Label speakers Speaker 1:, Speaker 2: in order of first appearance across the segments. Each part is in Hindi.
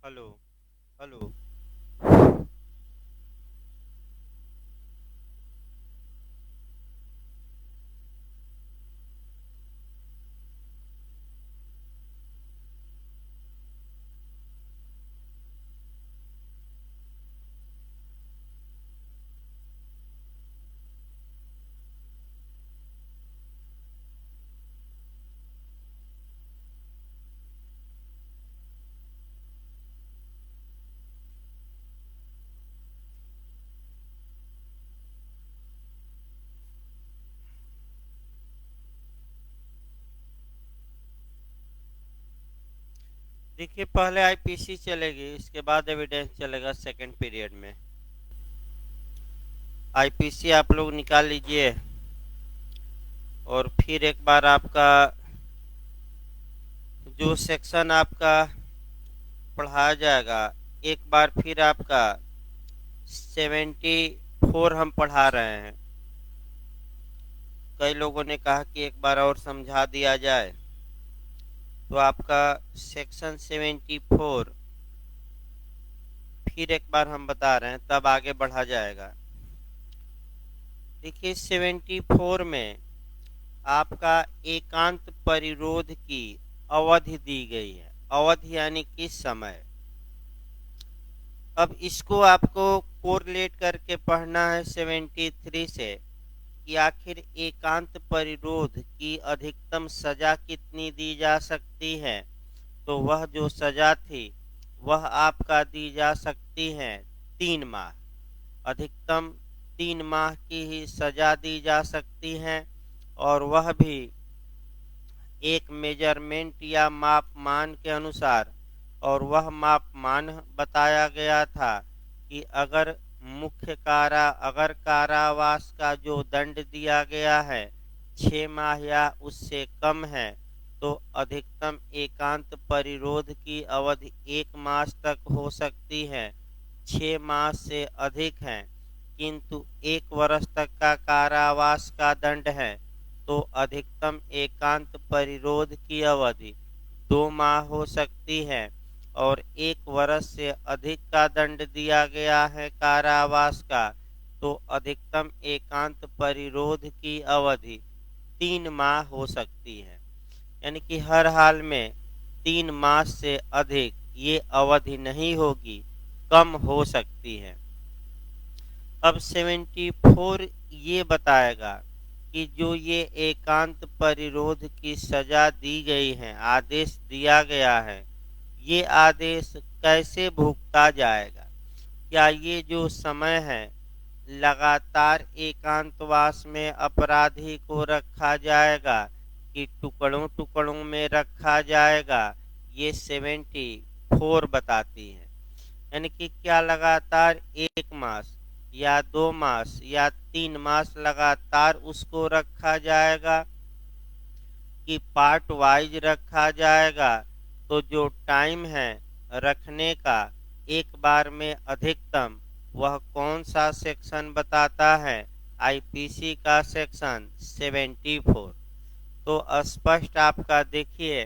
Speaker 1: हेलो। हेलो। देखिए, पहले आईपीसी चलेगी, इसके बाद एविडेंस चलेगा सेकंड पीरियड में। आईपीसी आप लोग निकाल लीजिए और फिर एक बार आपका जो सेक्शन आपका पढ़ाया जाएगा, एक बार फिर आपका 74 हम पढ़ा रहे हैं। कई लोगों ने कहा कि एक बार और समझा दिया जाए, तो आपका सेक्शन 74 फिर एक बार हम बता रहे हैं, तब आगे बढ़ा जाएगा। देखिए, 74 में आपका एकांत परिरोध की अवधि दी गई है। अवधि यानी कि समय। अब इसको आपको कोरिलेट करके पढ़ना है 73 से कि आखिर एकांत परिरोध की अधिकतम सजा कितनी दी जा सकती है। तो वह जो सजा थी वह आपका दी जा सकती है 3 माह। अधिकतम 3 माह की ही सजा दी जा सकती है, और वह भी एक मेजरमेंट या मापमान के अनुसार। और वह मापमान बताया गया था कि अगर कारावास का जो दंड दिया गया है 6 माह या उससे कम है, तो अधिकतम एकांत परिरोध की अवधि 1 मास तक हो सकती है। 6 माह से अधिक है किंतु 1 वर्ष तक का कारावास का दंड है, तो अधिकतम एकांत परिरोध की अवधि 2 माह हो सकती है। और 1 वर्ष से अधिक का दंड दिया गया है कारावास का, तो अधिकतम एकांत परिरोध की अवधि 3 माह हो सकती है। यानी कि हर हाल में 3 माह से अधिक ये अवधि नहीं होगी, कम हो सकती है। अब 74 ये बताएगा कि जो ये एकांत परिरोध की सजा दी गई है, आदेश दिया गया है, ये आदेश कैसे भुगता जाएगा। क्या ये जो समय है लगातार एकांतवास में अपराधी को रखा जाएगा कि टुकड़ों टुकड़ों में रखा जाएगा, ये 74 बताती है। यानी कि क्या लगातार 1 मास या 2 मास या 3 मास लगातार उसको रखा जाएगा कि पार्ट वाइज रखा जाएगा। तो जो टाइम है रखने का एक बार में अधिकतम, वह कौन सा सेक्शन बताता है। आईपीसी का सेक्शन 74। तो स्पष्ट आपका देखिए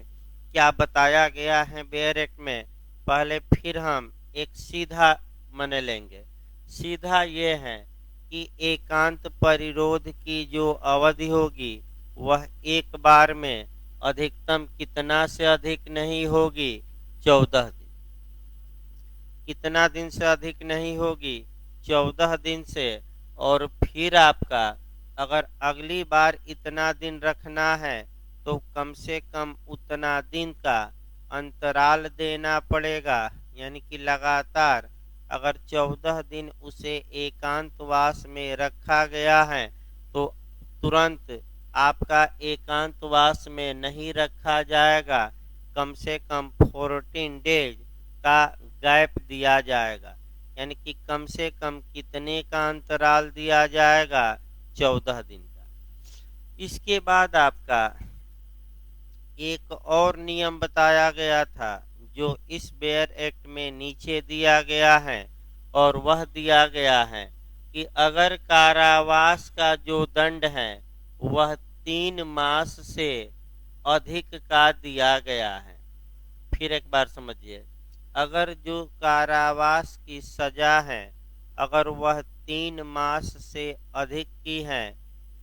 Speaker 1: क्या बताया गया है बेयर एक्ट में। पहले फिर हम एक सीधा मन लेंगे। सीधा ये है कि एकांत परिरोध की जो अवधि होगी वह एक बार में अधिकतम कितना से अधिक नहीं होगी, 14 दिन। कितना दिन से अधिक नहीं होगी, 14 दिन से। और फिर आपका अगर अगली बार इतना दिन रखना है तो कम से कम उतना दिन का अंतराल देना पड़ेगा। यानी कि लगातार अगर 14 दिन उसे एकांतवास में रखा गया है, तो तुरंत आपका एकांतवास में नहीं रखा जाएगा। कम से कम 14 डेज का गैप दिया जाएगा। यानी कि कम से कम कितने का अंतराल दिया जाएगा, 14 दिन का। इसके बाद आपका एक और नियम बताया गया था जो इस बेयर एक्ट में नीचे दिया गया है, और वह दिया गया है कि अगर कारावास का जो दंड है वह 3 मास से अधिक का दिया गया है। फिर एक बार समझिए, अगर जो कारावास की सजा है अगर वह 3 मास से अधिक की है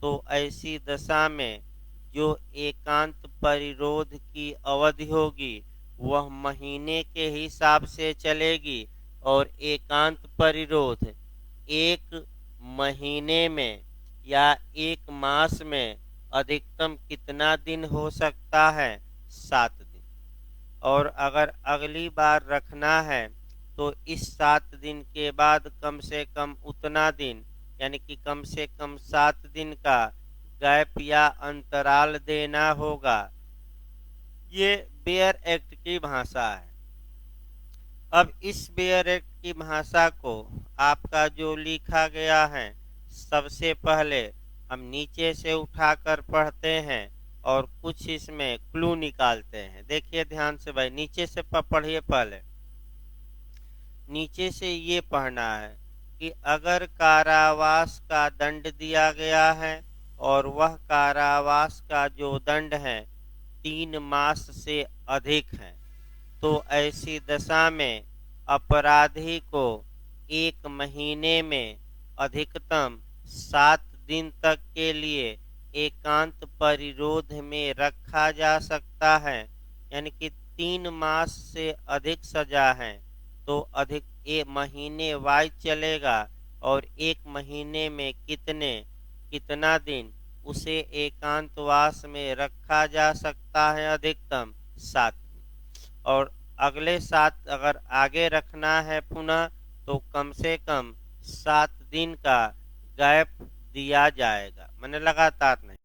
Speaker 1: तो ऐसी दशा में जो एकांत परिरोध की अवधि होगी वह महीने के हिसाब से चलेगी और एकांत परिरोध 1 महीने में या 1 मास में अधिकतम कितना दिन हो सकता है? 7 दिन। और अगर अगली बार रखना है तो इस 7 दिन के बाद कम से कम उतना दिन यानी कि कम से कम 7 दिन का गैप या अंतराल देना होगा। ये बेयर एक्ट की भाषा है। अब इस बेयर एक्ट की भाषा को आपका जो लिखा गया है सबसे पहले हम नीचे से उठाकर पढ़ते हैं और कुछ इसमें क्लू निकालते हैं। देखिए ध्यान से भाई, नीचे से पढ़िए। पहले नीचे से ये पढ़ना है कि अगर कारावास का दंड दिया गया है और वह कारावास का जो दंड है 3 मास से अधिक है तो ऐसी दशा में अपराधी को 1 महीने में अधिकतम 7 दिन तक के लिए एकांत परिरोध में रखा जा सकता है। यानी कि 3 मास से अधिक सजा है तो अधिक 1 महीने वाइज चलेगा और 1 महीने में कितना दिन उसे एकांतवास में रखा जा सकता है? अधिकतम 7 दिन। और अगले 7 अगर आगे रखना है पुनः तो कम से कम 7 दिन का गैप दिया जाएगा, मैंने लगातार नहीं।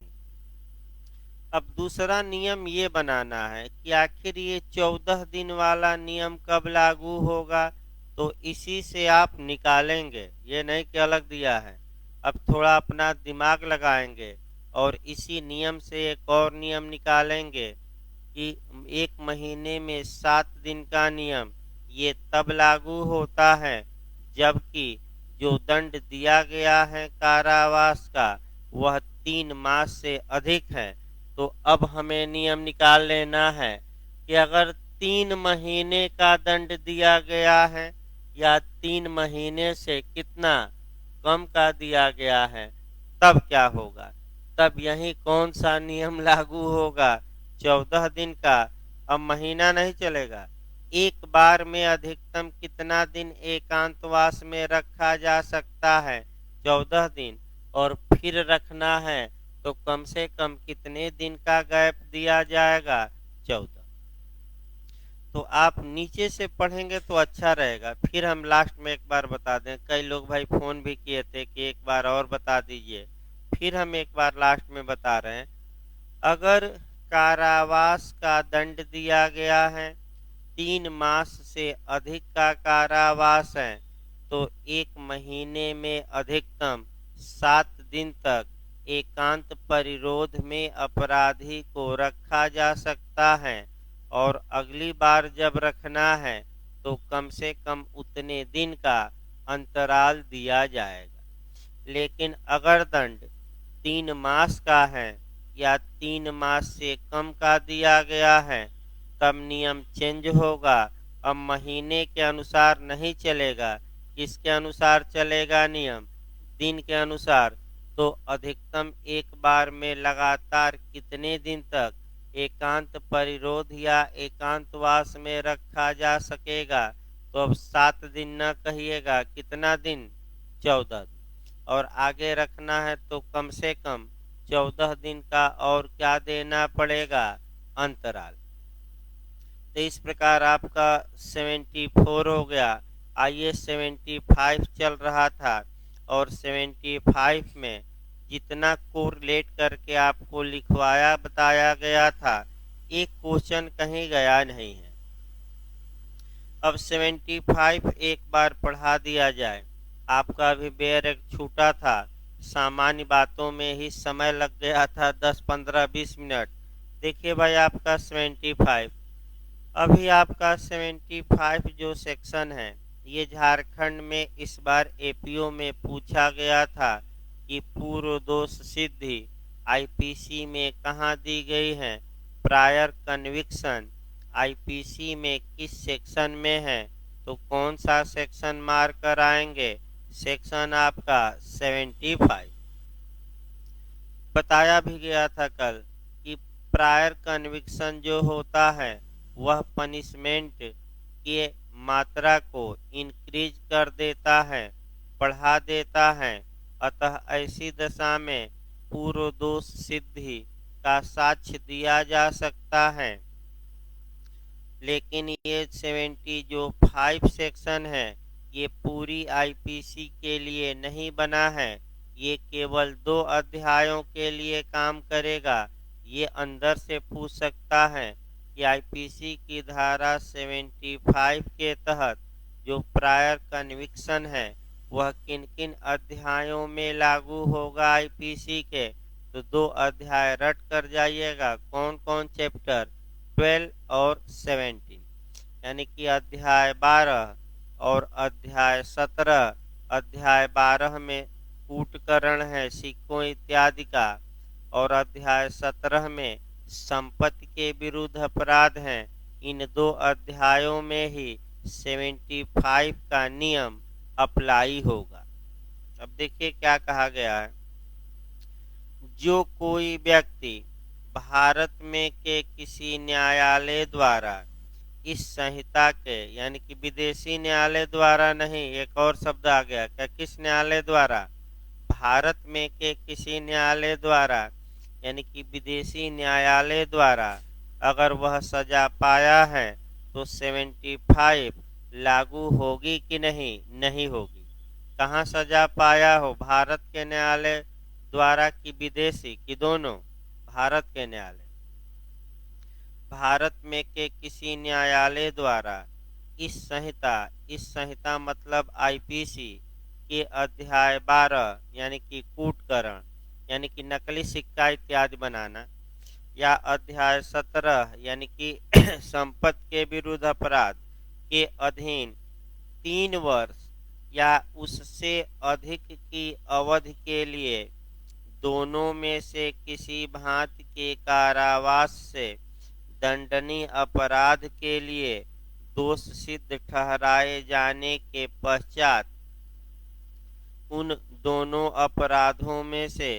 Speaker 1: अब दूसरा नियम ये बनाना है कि आखिर ये 14 दिन वाला नियम कब लागू होगा, तो इसी से आप निकालेंगे, ये नहीं कि अलग दिया है। अब थोड़ा अपना दिमाग लगाएंगे और इसी नियम से एक और नियम निकालेंगे कि 1 महीने में 7 दिन का नियम ये तब लागू होता है जबकि जो दंड दिया गया है कारावास का वह 3 मास से अधिक है। तो अब हमें नियम निकाल लेना है कि अगर 3 महीने का दंड दिया गया है या 3 महीने से कितना कम का दिया गया है तब क्या होगा? तब यही कौन सा नियम लागू होगा? 14 दिन का। अब महीना नहीं चलेगा, एक बार में अधिकतम कितना दिन एकांतवास में रखा जा सकता है? 14 दिन। और फिर रखना है तो कम से कम कितने दिन का गैप दिया जाएगा? 14। तो आप नीचे से पढ़ेंगे तो अच्छा रहेगा। फिर हम लास्ट में एक बार बता दें, कई लोग भाई फोन भी किए थे कि एक बार और बता दीजिए। फिर हम एक बार लास्ट में बता रहे हैं, अगर कारावास का दंड दिया गया है 3 मास से अधिक का कारावास है तो 1 महीने में अधिकतम 7 दिन तक एकांत परिरोध में अपराधी को रखा जा सकता है और अगली बार जब रखना है तो कम से कम उतने दिन का अंतराल दिया जाएगा। लेकिन अगर दंड 3 मास का है या 3 मास से कम का दिया गया है तब नियम चेंज होगा। अब महीने के अनुसार नहीं चलेगा, किसके अनुसार चलेगा नियम? दिन के अनुसार। तो अधिकतम एक बार में लगातार कितने दिन तक एकांत परिरोध या एकांतवास में रखा जा सकेगा? तो अब 7 दिन न कहिएगा, कितना दिन? 14 दिन। और आगे रखना है तो कम से कम 14 दिन का और क्या देना पड़ेगा? अंतराल। तो इस प्रकार आपका 74 हो गया। आइए 75 चल रहा था और 75 में जितना कोरिलेट करके आपको लिखवाया बताया गया था एक क्वेश्चन कहीं गया नहीं है। अब 75 एक बार पढ़ा दिया जाए। आपका अभी बेयर एक छूटा था, सामान्य बातों में ही समय लग गया था 10 15 20 मिनट। देखिए भाई आपका 75 अभी आपका 75 जो सेक्शन है ये झारखंड में इस बार एपीओ में पूछा गया था कि पूर्व दोष सिद्धि आईपीसी में कहाँ दी गई है? प्रायर कन्विक्शन आईपीसी में किस सेक्शन में है, तो कौन सा सेक्शन मार्क कराएंगे, सेक्शन आपका 75। बताया भी गया था कल कि प्रायर कन्विक्शन जो होता है वह पनिशमेंट के मात्रा को इंक्रीज कर देता है, बढ़ा देता है। अतः ऐसी दशा में पूर्व दोष सिद्धि का साक्ष्य दिया जा सकता है। लेकिन ये 75 सेक्शन है, ये पूरी आईपीसी के लिए नहीं बना है, ये केवल 2 अध्यायों के लिए काम करेगा। ये अंदर से पूछ सकता है कि आईपीसी की धारा 75 के तहत जो प्रायर कन्विक्शन है वह किन किन अध्यायों में लागू होगा आईपीसी के, तो 2 अध्याय रट कर जाइएगा। कौन कौन चैप्टर, 12 और 17, यानी कि अध्याय 12 और अध्याय 17। अध्याय 12 में कूटकरण है सिक्कों इत्यादि का, और अध्याय 17 में संपत्ति के विरुद्ध अपराध हैं। इन 2 अध्यायों में ही 75 का नियम अप्लाई होगा। अब देखिए क्या कहा गया है। जो कोई व्यक्ति भारत में के किसी न्यायालय द्वारा इस संहिता के, यानी कि विदेशी न्यायालय द्वारा नहीं, एक और शब्द आ गया क्या, किस न्यायालय द्वारा, भारत में के किसी न्यायालय द्वारा यानी कि विदेशी न्यायालय द्वारा अगर वह सजा पाया है तो 75 लागू होगी कि नहीं, नहीं होगी। कहाँ सजा पाया हो, भारत के न्यायालय द्वारा कि विदेशी, कि दोनों, भारत के न्यायालय, भारत में के किसी न्यायालय द्वारा इस संहिता मतलब आईपीसी के अध्याय 12 यानी कि कूटकरण यानी कि नकली सिक्का इत्यादि बनाना, या अध्याय 17 यानी कि संपत्ति के विरुद्ध अपराध के अधीन 3 वर्ष या उससे अधिक की अवधि के लिए दोनों में से किसी भांति के कारावास से दंडनीय अपराध के लिए दोष सिद्ध ठहराए जाने के पश्चात उन दोनों अपराधों में से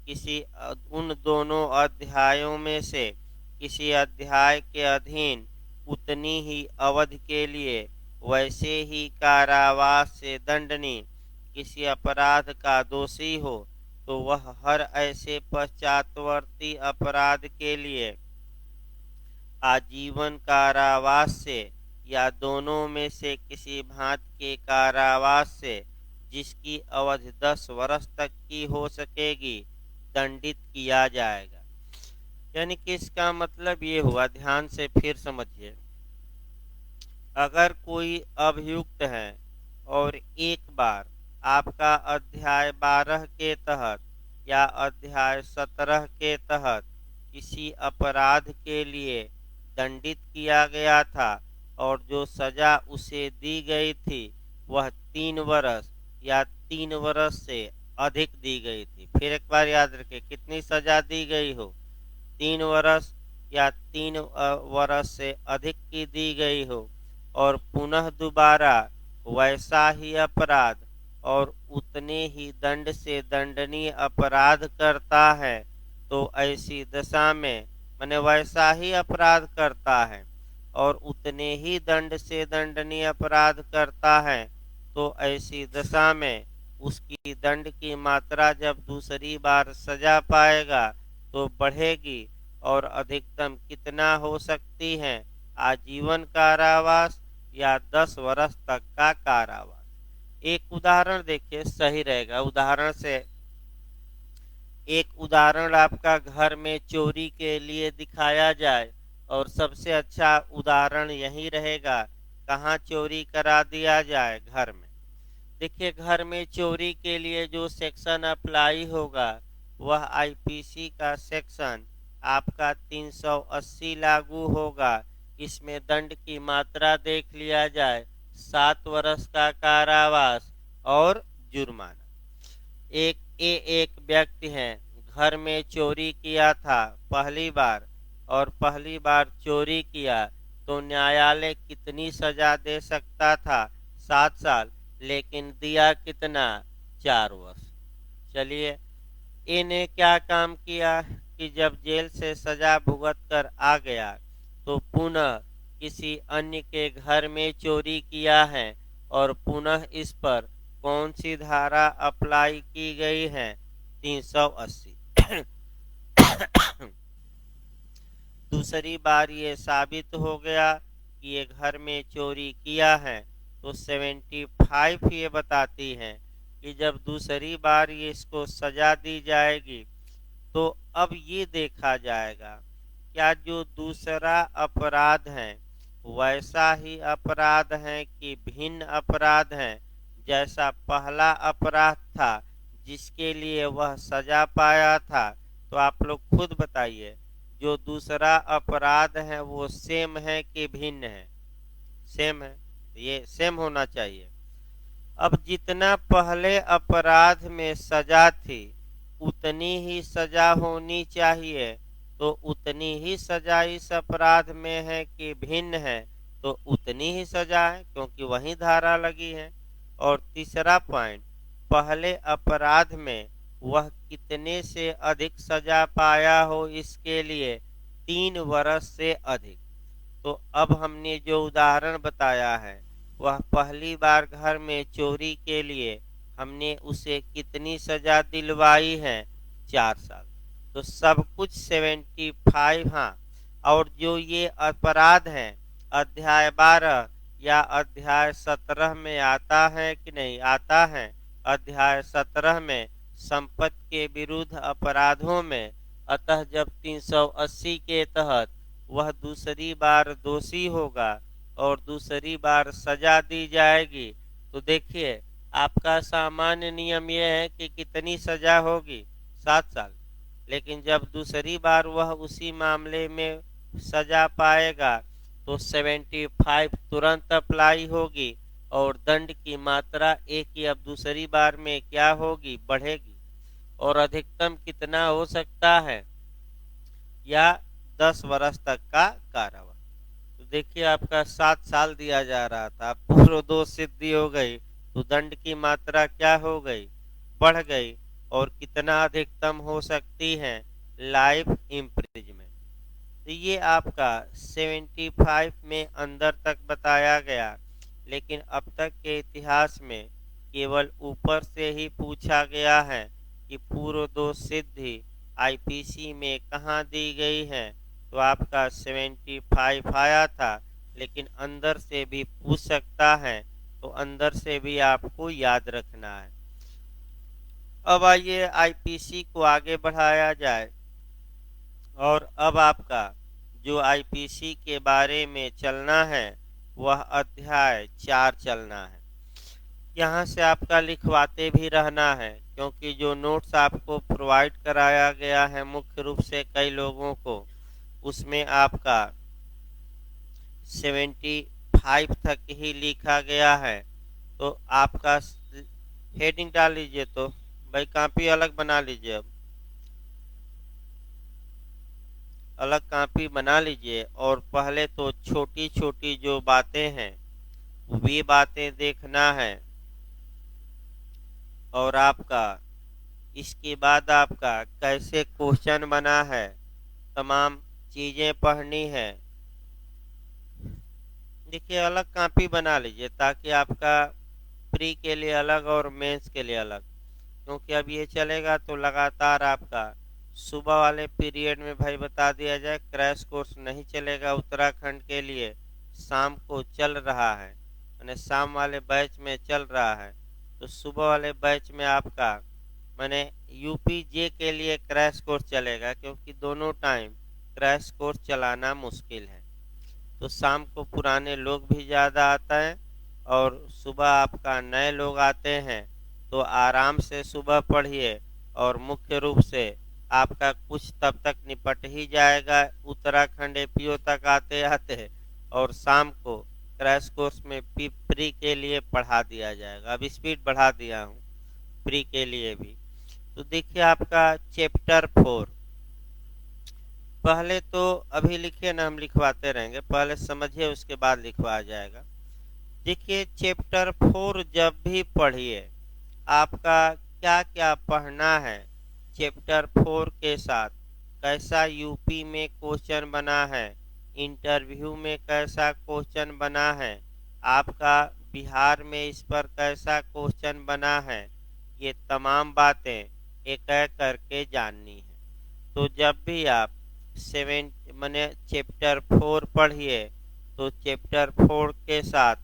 Speaker 1: किसी, उन दोनों अध्यायों में से किसी अध्याय के अधीन उतनी ही अवधि के लिए वैसे ही कारावास से दंडनीय किसी अपराध का दोषी हो, तो वह हर ऐसे पश्चातवर्ती अपराध के लिए आजीवन कारावास से या दोनों में से किसी भांति के कारावास से जिसकी अवधि 10 वर्ष तक की हो सकेगी दंडित किया जाएगा। यानी कि इसका मतलब ये हुआ, ध्यान से फिर समझिए, अगर कोई अभियुक्त है और एक बार आपका अध्याय 12 के तहत या अध्याय 17 के तहत किसी अपराध के लिए दंडित किया गया था और जो सजा उसे दी गई थी वह 3 वर्ष या 3 वर्ष से अधिक दी गई थी। फिर एक बार याद रखें, कितनी सजा दी गई हो, 3 वर्ष या 3 वर्ष से अधिक की दी गई हो, और पुनः दोबारा वैसा ही अपराध और उतने ही दंड से दंडनीय अपराध करता है, तो ऐसी दशा में, माने वैसा ही अपराध करता है और उतने ही दंड से दंडनीय अपराध करता है, तो ऐसी दशा में उसकी दंड की मात्रा जब दूसरी बार सजा पाएगा तो बढ़ेगी, और अधिकतम कितना हो सकती है, आजीवन कारावास या 10 वर्ष तक का कारावास। एक उदाहरण देखिए, सही रहेगा। उदाहरण से, एक उदाहरण आपका घर में चोरी के लिए दिखाया जाए, और सबसे अच्छा उदाहरण यही रहेगा, कहाँ चोरी करा दिया जाए, घर में। देखिए, घर में चोरी के लिए जो सेक्शन अप्लाई होगा वह आईपीसी का सेक्शन आपका 380 लागू होगा। इसमें दंड की मात्रा देख लिया जाए, 7 वर्ष का कारावास और जुर्माना। एक व्यक्ति है, घर में चोरी किया था पहली बार, और पहली बार चोरी किया तो न्यायालय कितनी सजा दे सकता था? 7 साल, लेकिन दिया कितना? 4 वर्ष। चलिए, इन्हें क्या काम किया कि जब जेल से सजा भुगत कर आ गया तो पुनः किसी अन्य के घर में चोरी किया है, और पुनः इस पर कौन सी धारा अप्लाई की गई है? 380। दूसरी बार ये साबित हो गया कि ये घर में चोरी किया है, तो 75 ये बताती है कि जब दूसरी बार ये इसको सजा दी जाएगी तो अब ये देखा जाएगा क्या जो दूसरा अपराध है वैसा ही अपराध है कि भिन्न अपराध है जैसा पहला अपराध था जिसके लिए वह सजा पाया था। तो आप लोग खुद बताइए, जो दूसरा अपराध है वो सेम है कि भिन्न है? सेम है, ये सेम होना चाहिए। अब जितना पहले अपराध में सजा थी उतनी ही सजा होनी चाहिए, तो उतनी ही सजा इस अपराध में है कि भिन्न है? तो उतनी ही सजा है क्योंकि वही धारा लगी है। और तीसरा पॉइंट, पहले अपराध में वह कितने से अधिक सजा पाया हो इसके लिए 3 वर्ष से अधिक। तो अब हमने जो उदाहरण बताया है वह पहली बार घर में चोरी के लिए हमने उसे कितनी सजा दिलवाई है? 4 साल। तो सब कुछ 75। हाँ, और जो ये अपराध है अध्याय 12 या अध्याय 17 में आता है कि नहीं आता है? अध्याय 17 में संपत्ति के विरुद्ध अपराधों में। अतः जब 380 के तहत वह दूसरी बार दोषी होगा और दूसरी बार सजा दी जाएगी, तो देखिए आपका सामान्य नियम यह है कि कितनी सजा होगी? 7 साल। लेकिन जब दूसरी बार वह उसी मामले में सजा पाएगा तो 75 तुरंत अप्लाई होगी और दंड की मात्रा एक ही अब दूसरी बार में क्या होगी? बढ़ेगी। और अधिकतम कितना हो सकता है? या 10 वर्ष तक का कारावास। तो देखिए आपका 7 साल दिया जा रहा था, पूर्व दोष सिद्धि हो गई तो दंड की मात्रा क्या हो गई? बढ़ गई। और कितना अधिकतम हो सकती है? Life imprisonment. तो ये आपका 75 में अंदर तक बताया गया। लेकिन अब तक के इतिहास में केवल ऊपर से ही पूछा गया है कि पूर्व दोष सिद्धि आईपीसी में कहाँ दी गई है, तो आपका 75 आया था। लेकिन अंदर से भी पूछ सकता है, तो अंदर से भी आपको याद रखना है। अब आइए आईपीसी को आगे बढ़ाया जाए। और अब आपका जो आईपीसी के बारे में चलना है वह अध्याय 4 चलना है। यहाँ से आपका लिखवाते भी रहना है क्योंकि जो नोट्स आपको प्रोवाइड कराया गया है मुख्य रूप से कई लोगों को, उसमें आपका 75 तक ही लिखा गया है। तो आपका हेडिंग डाल लीजिए, तो भाई कॉपी अलग बना लीजिए, अब अलग कॉपी बना लीजिए। और पहले तो छोटी छोटी जो बातें हैं वे बातें देखना है, और आपका इसके बाद आपका कैसे क्वेश्चन बना है तमाम चीजें पढ़नी है। देखिए अलग कॉपी बना लीजिए ताकि आपका प्री के लिए अलग और मेंस के लिए अलग, क्योंकि अब ये चलेगा तो लगातार आपका सुबह वाले पीरियड में भाई बता दिया जाए क्रैश कोर्स नहीं चलेगा उत्तराखंड के लिए, शाम को चल रहा है, मैंने शाम वाले बैच में चल रहा है। तो सुबह वाले बैच में आपका मैंने यूपी जे के लिए क्रैश कोर्स चलेगा, क्योंकि दोनों टाइम क्रैश कोर्स चलाना मुश्किल है। तो शाम को पुराने लोग भी ज़्यादा आता है और सुबह आपका नए लोग आते हैं, तो आराम से सुबह पढ़िए और मुख्य रूप से आपका कुछ तब तक निपट ही जाएगा उत्तराखंड एपीओ तक आते आते, और शाम को क्रैश कोर्स में प्री के लिए पढ़ा दिया जाएगा। अब स्पीड बढ़ा दिया हूँ प्री के लिए भी। तो देखिए आपका चैप्टर 4 पहले तो अभी लिखिए ना, हम लिखवाते रहेंगे, पहले समझिए उसके बाद लिखवाया जाएगा। देखिए चैप्टर 4 जब भी पढ़िए आपका क्या क्या पढ़ना है चैप्टर 4 के साथ। कैसा यूपी में क्वेश्चन बना है, इंटरव्यू में कैसा क्वेश्चन बना है, आपका बिहार में इस पर कैसा क्वेश्चन बना है, ये तमाम बातें एक एक करके जाननी है। तो जब भी आप सेवन मैंने चैप्टर 4 पढ़िए तो चैप्टर 4 के साथ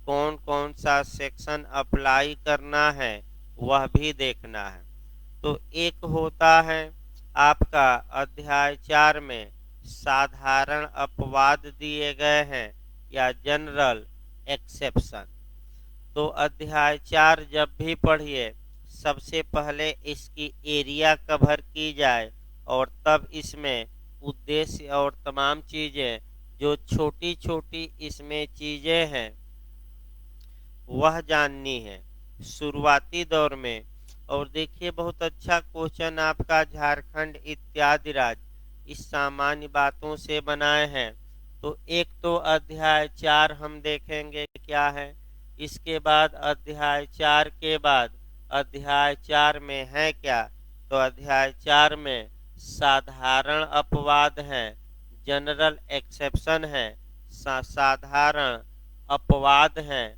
Speaker 1: कौन कौन सा सेक्शन अप्लाई करना है वह भी देखना है। तो एक होता है आपका अध्याय 4 में साधारण अपवाद दिए गए हैं या जनरल एक्सेप्शन। तो अध्याय 4 जब भी पढ़िए सबसे पहले इसकी एरिया कवर की जाए और तब इसमें उद्देश्य और तमाम चीजें जो छोटी छोटी इसमें चीजें हैं वह जाननी है शुरुआती दौर में। और देखिए बहुत अच्छा क्वेश्चन आपका झारखंड इत्यादि राज्य इस सामान्य बातों से बनाए हैं। तो एक तो अध्याय 4 हम देखेंगे क्या है, इसके बाद अध्याय 4 के बाद अध्याय 4 में है क्या, तो अध्याय 4 में साधारण अपवाद है, जनरल एक्सेप्शन है, साधारण अपवाद है,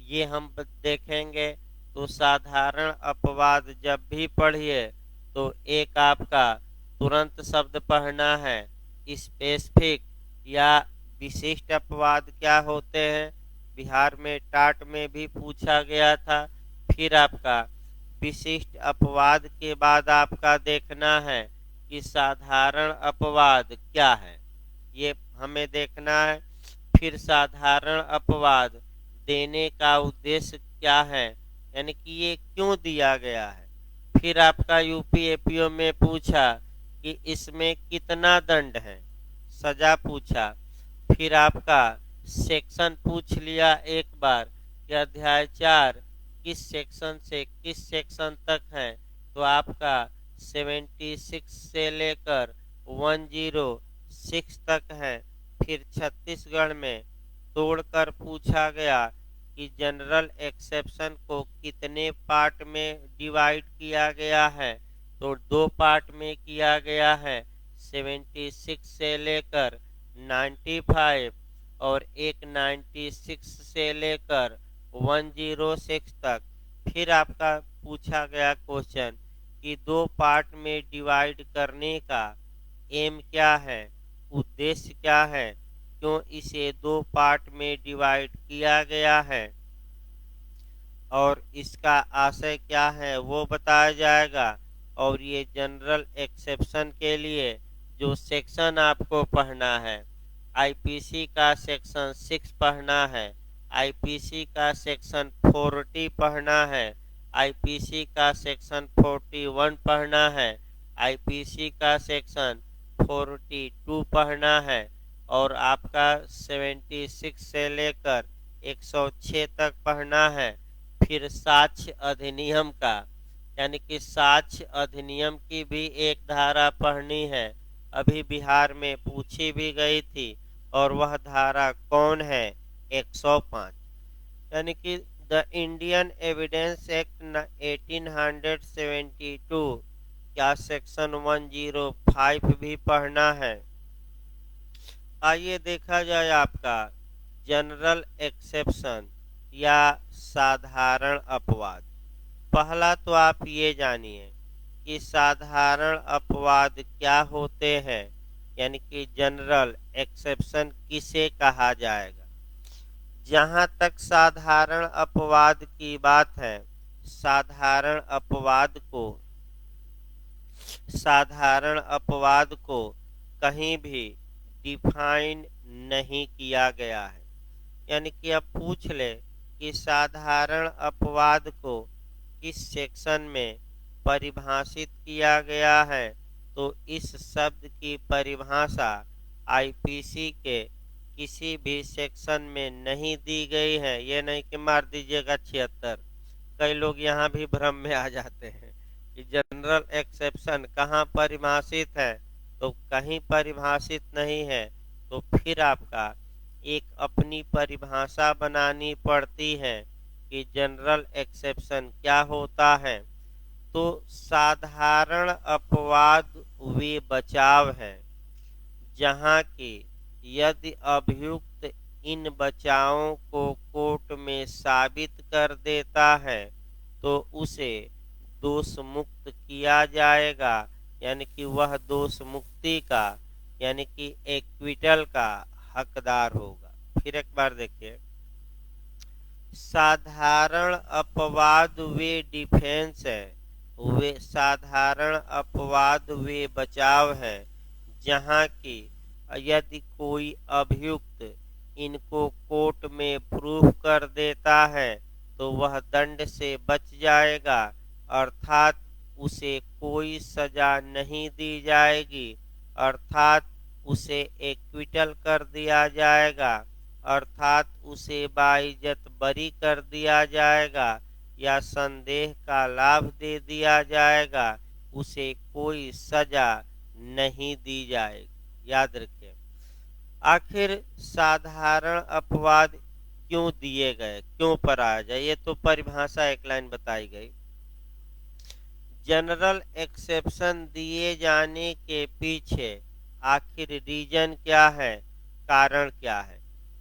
Speaker 1: ये हम देखेंगे। तो साधारण अपवाद जब भी पढ़िए तो एक आपका तुरंत शब्द पढ़ना है स्पेसिफिक या विशिष्ट अपवाद क्या होते हैं, बिहार में टाट में भी पूछा गया था। फिर आपका विशिष्ट अपवाद के बाद आपका देखना है कि साधारण अपवाद क्या है, ये हमें देखना है। फिर साधारण अपवाद देने का उद्देश्य क्या है, यानी कि ये क्यों दिया गया है। फिर आपका यूपी एपीओ में पूछा कि इसमें कितना दंड है, सजा पूछा। फिर आपका सेक्शन पूछ लिया एक बार कि अध्याय 4 किस सेक्शन से किस सेक्शन तक है, तो आपका 76 से लेकर 106 तक है। फिर छत्तीसगढ़ में तोड़कर पूछा गया कि जनरल एक्सेप्शन को कितने पार्ट में डिवाइड किया गया है, तो 2 पार्ट में किया गया है 76 से लेकर 95 और एक 96 से लेकर 106 तक। फिर आपका पूछा गया क्वेश्चन कि 2 पार्ट में डिवाइड करने का एम क्या है, उद्देश्य क्या है, क्यों इसे 2 पार्ट में डिवाइड किया गया है और इसका आशय क्या है वो बताया जाएगा। और ये जनरल एक्सेप्शन के लिए जो सेक्शन आपको पढ़ना है, आईपीसी का सेक्शन 6 पढ़ना है, आईपीसी का सेक्शन 40 पढ़ना है, आईपीसी का सेक्शन 41 पढ़ना है, आईपीसी का सेक्शन 42 पढ़ना है और आपका 76 से लेकर 106 तक पढ़ना है। फिर साक्ष्य अधिनियम का, यानी कि साक्ष्य अधिनियम की भी एक धारा पढ़नी है, अभी बिहार में पूछी भी गई थी और वह धारा कौन है, 105, यानी कि द इंडियन एविडेंस एक्ट 1872 क्या सेक्शन 105 भी पढ़ना है। आइए देखा जाए आपका जनरल एक्सेप्शन या साधारण अपवाद। पहला तो आप ये जानिए कि साधारण अपवाद क्या होते हैं, यानी कि जनरल एक्सेप्शन किसे कहा जाएगा। जहां तक साधारण अपवाद की बात है, साधारण अपवाद को कहीं भी डिफाइन नहीं किया गया है। यानी कि अब पूछ ले कि साधारण अपवाद को किस सेक्शन में परिभाषित किया गया है, तो इस शब्द की परिभाषा आईपीसी के किसी भी सेक्शन में नहीं दी गई है। ये नहीं कि मार दीजिएगा 76, कई लोग यहाँ भी भ्रम में आ जाते हैं कि जनरल एक्सेप्शन कहाँ परिभाषित है, तो कहीं परिभाषित नहीं है, तो फिर आपका एक अपनी परिभाषा बनानी पड़ती है कि जनरल एक्सेप्शन क्या होता है। तो साधारण अपवाद वे बचाव है जहाँ की यदि अभियुक्त इन बचावों को कोर्ट में साबित कर देता है तो उसे दोष मुक्त किया जाएगा, यानी कि वह दोष मुक्ति का यानी कि एक्विटल का हकदार होगा। फिर एक बार देखिए, साधारण अपवाद वे डिफेंस है, वे साधारण अपवाद वे बचाव है जहाँ की यदि कोई अभियुक्त इनको कोर्ट में प्रूफ कर देता है तो वह दंड से बच जाएगा, अर्थात उसे कोई सजा नहीं दी जाएगी, अर्थात उसे एक्विटल कर दिया जाएगा, अर्थात उसे बाइज्जत बरी कर दिया जाएगा या संदेह का लाभ दे दिया जाएगा, उसे कोई सजा नहीं दी जाएगी। याद रखिए, आखिर साधारण अपवाद क्यों दिए गए, क्यों पढ़ाया जाए, ये तो परिभाषा एक लाइन बताई गई। जनरल एक्सेप्शन दिए जाने के पीछे आखिर रीजन क्या है, कारण क्या है,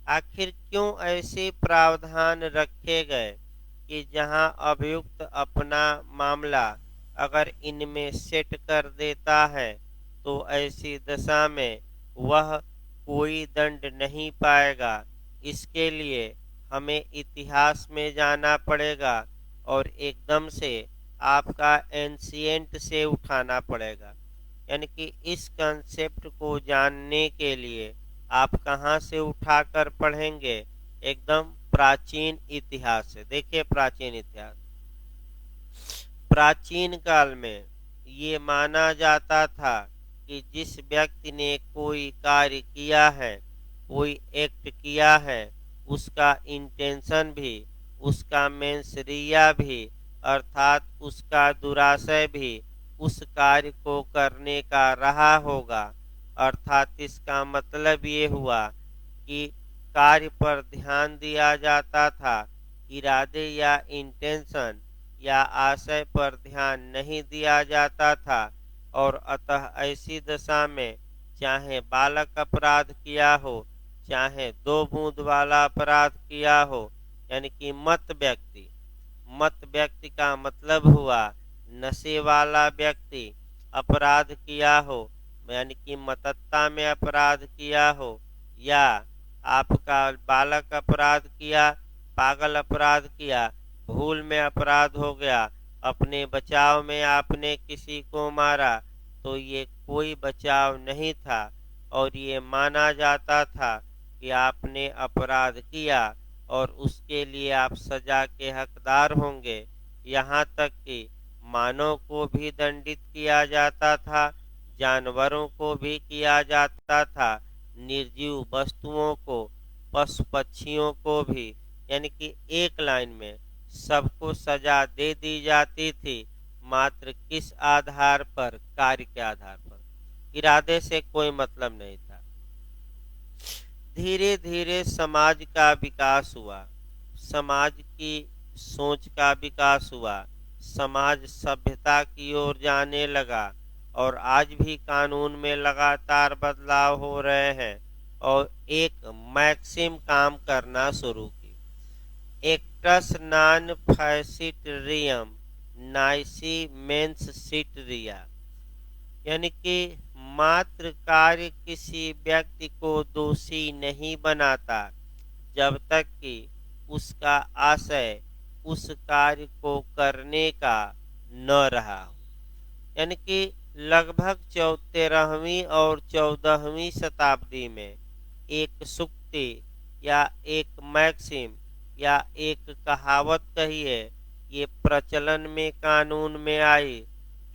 Speaker 1: आखिर क्यों ऐसे प्रावधान रखे गए कि जहां अभियुक्त अपना मामला अगर इनमें सेट कर देता है तो ऐसी दशा में वह कोई दंड नहीं पाएगा। इसके लिए हमें इतिहास में जाना पड़ेगा और एकदम से आपका एंशिएंट से उठाना पड़ेगा, यानी कि इस कंसेप्ट को जानने के लिए आप कहाँ से उठाकर पढ़ेंगे, एकदम प्राचीन इतिहास से। देखिए, प्राचीन इतिहास, प्राचीन काल में ये माना जाता था कि जिस व्यक्ति ने कोई कार्य किया है, कोई एक्ट किया है, उसका इंटेंशन भी, उसका मेंसरिया भी, अर्थात उसका दुराशय भी उस कार्य को करने का रहा होगा। अर्थात इसका मतलब ये हुआ कि कार्य पर ध्यान दिया जाता था, इरादे या इंटेंशन या आशय पर ध्यान नहीं दिया जाता था, और अतः ऐसी दशा में चाहे बालक अपराध किया हो, चाहे 2 बूंद वाला अपराध किया हो, यानी कि मत व्यक्ति का मतलब हुआ नशे वाला व्यक्ति अपराध किया हो, यानी कि मतत्ता में अपराध किया हो, या आपका बालक अपराध किया, पागल अपराध किया, भूल में अपराध हो गया, अपने बचाव में आपने किसी को मारा, तो ये कोई बचाव नहीं था और ये माना जाता था कि आपने अपराध किया और उसके लिए आप सजा के हकदार होंगे। यहाँ तक कि मानव को भी दंडित किया जाता था, जानवरों को भी किया जाता था, निर्जीव वस्तुओं को, पशु पक्षियों को भी, यानी कि एक लाइन में सबको सजा दे दी जाती थी। मात्र किस आधार पर, कार्य के आधार पर, इरादे से कोई मतलब नहीं था। धीरे धीरे समाज का विकास हुआ, समाज की सोच का विकास हुआ, समाज सभ्यता की ओर जाने लगा और आज भी कानून में लगातार बदलाव हो रहे हैं और एक मैक्सिम काम करना शुरू की, एक्टस नॉन फैसिटरियम नाइसी मेंस सिटरिया, यानी कि मात्र कार्य किसी व्यक्ति को दोषी नहीं बनाता जब तक कि उसका आशय उस कार्य को करने का न रहा हो। यानी कि लगभग 13वीं और 14वीं शताब्दी में एक सूक्ति या एक मैक्सिम या एक कहावत कहिए, ये प्रचलन में कानून में आई,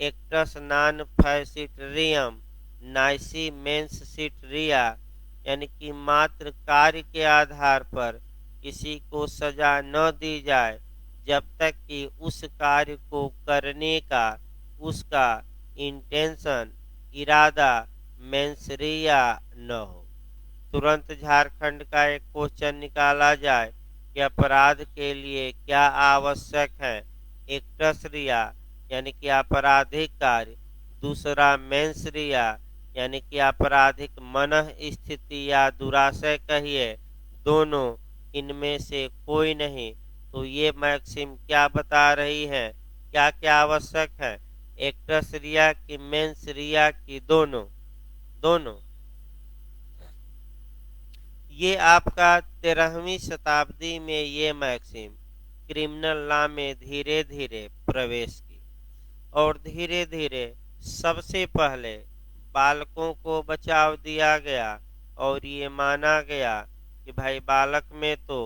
Speaker 1: एक्टस नॉन फैसिटरियम नाइसी मेंस सिटरिया, यानी कि मात्र कार्य के आधार पर किसी को सजा न दी जाए जब तक कि उस कार्य को करने का उसका इंटेंशन, इरादा, मेंसरिया न हो। तुरंत झारखंड का एक क्वेश्चन निकाला जाए कि अपराध के लिए क्या आवश्यक है। एक टसरिया यानी कि आपराधिक कार्य, दूसरा मेंसरिया यानी कि आपराधिक मनः स्थिति या दुराशय कहिए, दोनों, इनमें से कोई नहीं। तो ये मैक्सिम क्या बता रही है, क्या क्या आवश्यक है, एक्टस रिया की मेंस रिया की, दोनों दोनों। ये आपका 13वीं शताब्दी में ये मैक्सिम क्रिमिनल लॉ में धीरे धीरे प्रवेश की और धीरे धीरे सबसे पहले बालकों को बचाव दिया गया और ये माना गया कि भाई बालक में तो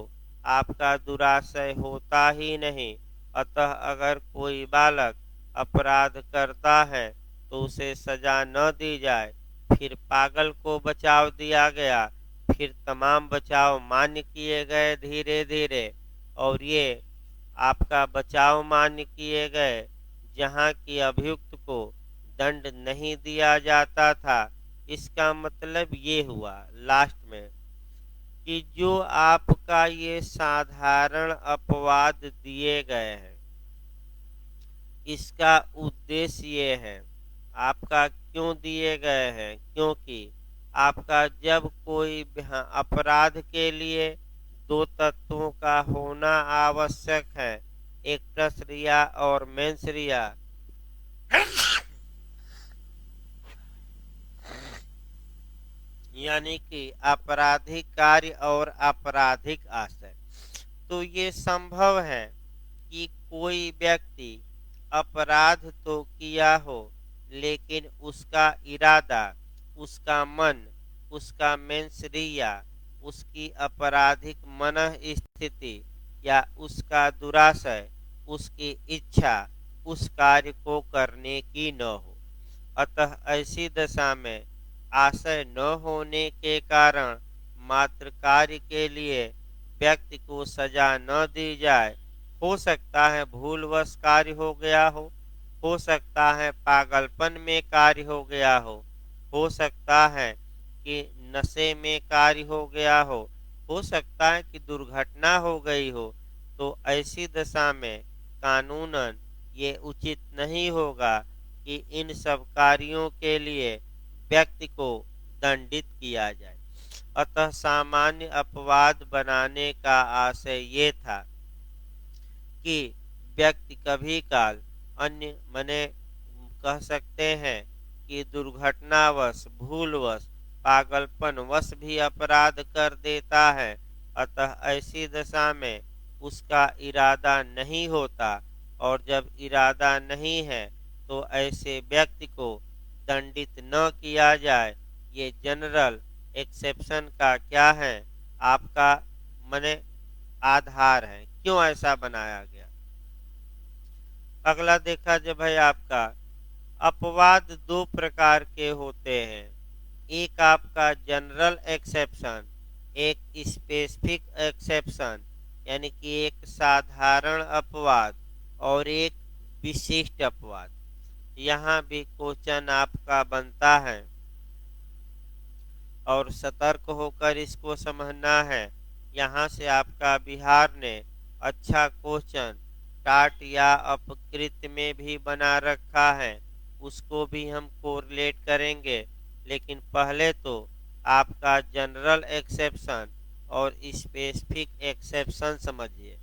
Speaker 1: आपका दुराशय होता ही नहीं, अतः अगर कोई बालक अपराध करता है तो उसे सजा न दी जाए। फिर पागल को बचाव दिया गया, फिर तमाम बचाव मान्य किए गए धीरे धीरे, और ये आपका बचाव मान्य किए गए जहाँ की अभियुक्त को दंड नहीं दिया जाता था। इसका मतलब ये हुआ लास्ट में कि जो आपका ये साधारण अपवाद दिए गए हैं, इसका उद्देश्य ये है, आपका क्यों दिए गए हैं, क्योंकि आपका जब कोई अपराध के लिए दो तत्वों का होना आवश्यक है, एक टसरिया और मेंसरिया, यानी कि आपराधिक कार्य और आपराधिक आशय। तो ये संभव है कि कोई व्यक्ति अपराध तो किया हो लेकिन उसका इरादा, उसका मन, उसका मेंसरिया, उसकी आपराधिक मनः स्थिति या उसका दुराशय, उसकी इच्छा उस कार्य को करने की न हो। अतः ऐसी दशा में आशय न होने के कारण मात्र कार्य के लिए व्यक्ति को सजा न दी जाए। हो सकता है भूलवश कार्य हो गया हो सकता है पागलपन में कार्य हो गया हो सकता है कि नशे में कार्य हो गया हो सकता है कि दुर्घटना हो गई हो। तो ऐसी दशा में कानूनन ये उचित नहीं होगा कि इन सब कार्यों के लिए व्यक्ति को दंडित किया जाए। अतः सामान्य अपवाद बनाने का आशय ये था कि व्यक्ति कभी काल अन्य मने कह सकते हैं कि दुर्घटनावश, भूलवश, पागलपनवश भी अपराध कर देता है। अतः ऐसी दशा में उसका इरादा नहीं होता, और जब इरादा नहीं है तो ऐसे व्यक्ति को दंडित न किया जाए। ये जनरल एक्सेप्शन का क्या है, आपका मने आधार है, क्यों ऐसा बनाया गया। अगला देखा जब है आपका अपवाद दो प्रकार के होते हैं, एक आपका जनरल एक्सेप्शन, एक स्पेसिफिक एक्सेप्शन, यानी कि एक साधारण अपवाद और एक विशिष्ट अपवाद। यहाँ भी क्वेश्चन आपका बनता है और सतर्क होकर इसको समझना है। यहाँ से आपका बिहार ने अच्छा क्वेश्चन टाट या अपकृत में भी बना रखा है, उसको भी हम कोरिलेट करेंगे। लेकिन पहले तो आपका जनरल एक्सेप्शन और स्पेसिफिक एक्सेप्शन समझिए।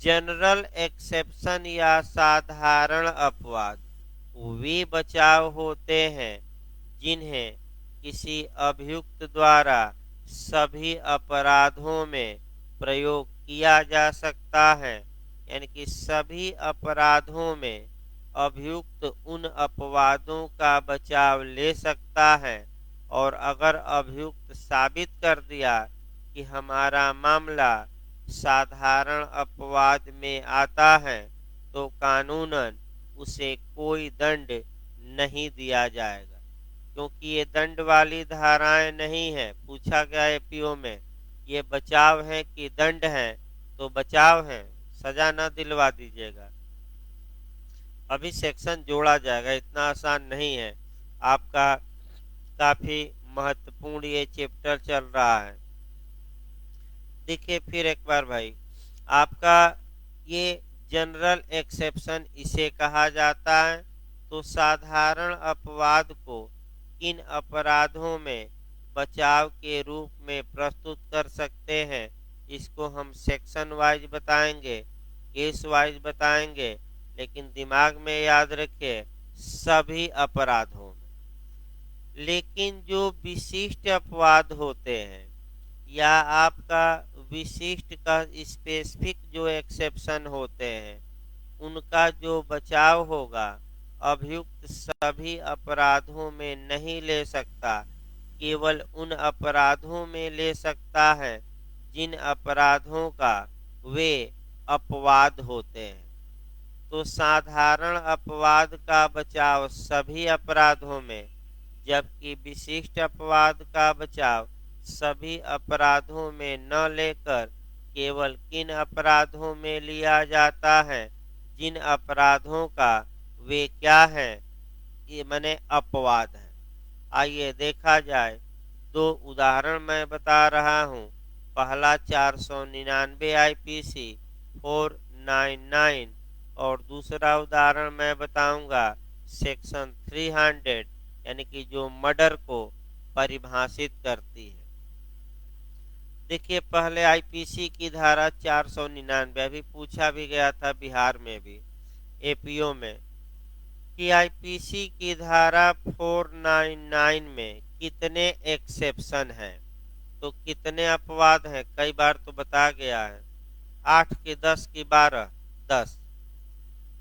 Speaker 1: जनरल एक्सेप्शन या साधारण अपवाद वे बचाव होते हैं जिन्हें किसी अभियुक्त द्वारा सभी अपराधों में प्रयोग किया जा सकता है, यानी कि सभी अपराधों में अभियुक्त उन अपवादों का बचाव ले सकता है। और अगर अभियुक्त साबित कर दिया कि हमारा मामला साधारण अपवाद में आता है, तो कानूनन उसे कोई दंड नहीं दिया जाएगा, क्योंकि ये दंड वाली धाराएं नहीं है। पूछा गया एपीओ में ये बचाव है कि दंड है, तो बचाव है, सजा न दिलवा दीजिएगा। अभी सेक्शन जोड़ा जाएगा, इतना आसान नहीं है आपका। काफी महत्वपूर्ण ये चैप्टर चल रहा है। देखिए फिर एक बार भाई, आपका ये जनरल एक्सेप्शन इसे कहा जाता है। तो साधारण अपवाद को किन अपराधों में बचाव के रूप में प्रस्तुत कर सकते हैं, इसको हम सेक्शन वाइज बताएंगे, केस वाइज बताएंगे, लेकिन दिमाग में याद रखिए सभी अपराधों में। लेकिन जो विशिष्ट अपवाद होते हैं या आपका विशिष्ट का स्पेसिफिक जो एक्सेप्शन होते हैं, उनका जो बचाव होगा अभियुक्त सभी अपराधों में नहीं ले सकता, केवल उन अपराधों में ले सकता है जिन अपराधों का वे अपवाद होते हैं। तो साधारण अपवाद का बचाव सभी अपराधों में, जबकि विशिष्ट अपवाद का बचाव सभी अपराधों में न लेकर केवल किन अपराधों में लिया जाता है जिन अपराधों का वे क्या है, ये माने अपवाद है। आइए देखा जाए, दो उदाहरण मैं बता रहा हूँ। पहला 499 आईपीसी 499 और दूसरा उदाहरण मैं बताऊंगा सेक्शन 300, यानी कि जो मर्डर को परिभाषित करती है। देखिए पहले आईपीसी की धारा 499 अभी पूछा भी गया था बिहार में भी एपीओ में कि आईपीसी की धारा 499 में कितने एक्सेप्शन हैं, तो कितने अपवाद हैं, कई बार तो बता गया है 8 के 10 की 12 10।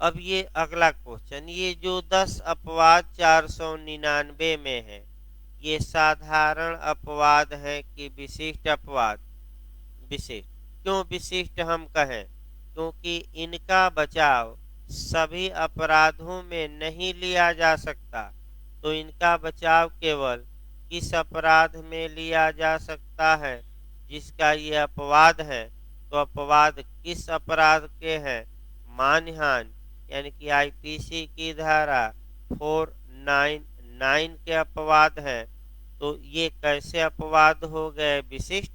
Speaker 1: अब ये अगला क्वेश्चन, ये जो 10 अपवाद 499 में है, ये साधारण अपवाद है कि विशिष्ट अपवाद? विशिष्ट। क्यों विशिष्ट हम कहें? क्योंकि इनका बचाव सभी अपराधों में नहीं लिया जा सकता। तो इनका बचाव केवल किस अपराध में लिया जा सकता है जिसका ये अपवाद है। तो अपवाद किस अपराध के हैं? मानहानि, यानी कि आईपीसी की धारा 499 के अपवाद हैं। तो ये कैसे अपवाद हो गए? विशिष्ट।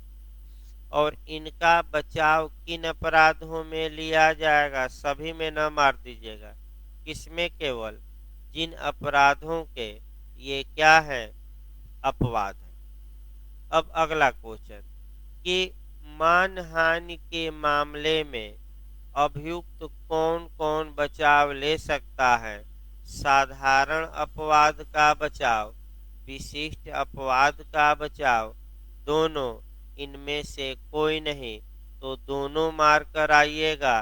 Speaker 1: और इनका बचाव किन अपराधों में लिया जाएगा? सभी में न मार दीजिएगा, किसमें? केवल जिन अपराधों के ये क्या है? अपवाद है। अब अगला क्वेश्चन कि मानहानि के मामले में अभियुक्त कौन कौन बचाव ले सकता है? साधारण अपवाद का बचाव, विशिष्ट अपवाद का बचाव, दोनों, इनमें से कोई नहीं। तो दोनों मार कर आइएगा,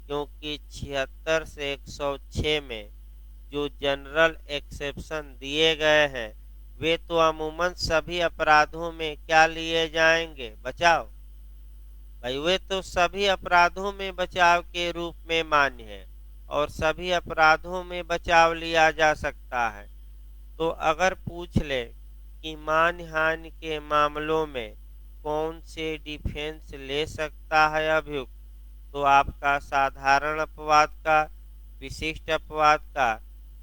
Speaker 1: क्योंकि 76 से 106 में जो जनरल एक्सेप्शन दिए गए हैं वे तो अमूमन सभी अपराधों में क्या लिए जाएंगे? बचाव। भाई वे तो सभी अपराधों में बचाव के रूप में मान्य है और सभी अपराधों में बचाव लिया जा सकता है। तो अगर पूछ ले कि मानहानि के मामलों में कौन से डिफेंस ले सकता है अभियुक्त, तो आपका साधारण अपवाद का, विशिष्ट अपवाद का,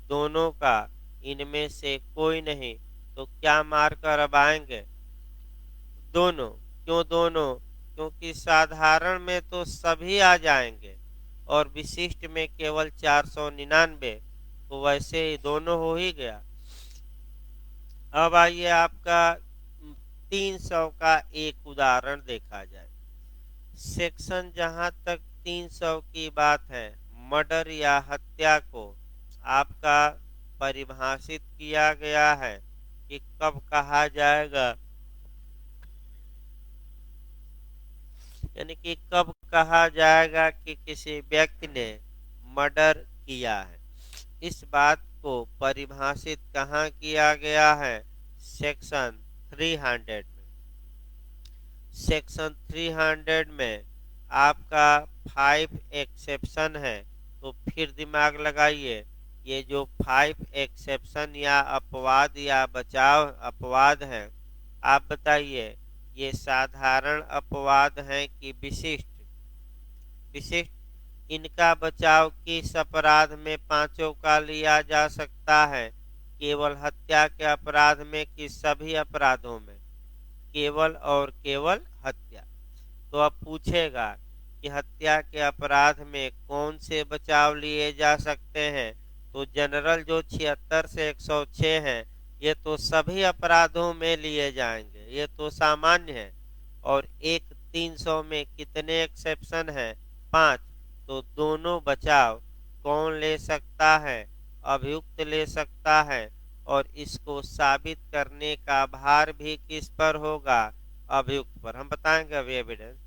Speaker 1: दोनों का, इनमें से कोई नहीं। तो क्या मार कर अब आएंगे? दोनों। क्यों दोनों? क्योंकि साधारण में तो सभी आ जाएंगे और विशिष्ट में केवल 499, तो वैसे ही दोनों हो ही गया। अब आइए आपका 300 का एक उदाहरण देखा जाए। सेक्शन जहां तक 300 की बात है, मर्डर या हत्या को आपका परिभाषित किया गया है कि कब कहा जाएगा, यानी कि कब कहा जाएगा कि किसी व्यक्ति ने मर्डर किया है। इस बात को परिभाषित कहाँ किया गया है? सेक्शन 300 में। सेक्शन 300 में आपका 5 एक्सेप्शन है। तो फिर दिमाग लगाइए, ये जो 5 एक्सेप्शन या अपवाद या बचाव अपवाद है, आप बताइए ये साधारण अपवाद हैं कि विशिष्ट? विशिष्ट। इनका बचाव किस अपराध में पांचों का लिया जा सकता है? केवल हत्या के अपराध में कि सभी अपराधों में? केवल और केवल हत्या। तो अब पूछेगा कि हत्या के अपराध में कौन से बचाव लिए जा सकते हैं? तो जनरल जो 76 से 106 है, ये तो सभी अपराधों में लिए जाएंगे, ये तो सामान्य है। और एक 300 में कितने एक्सेप्शन है? 5। तो दोनों बचाव कौन ले सकता है? अभियुक्त ले सकता है। और इसको साबित करने का भार भी किस पर होगा? अभियुक्त पर। हम बताएंगे अभी एविडेंस।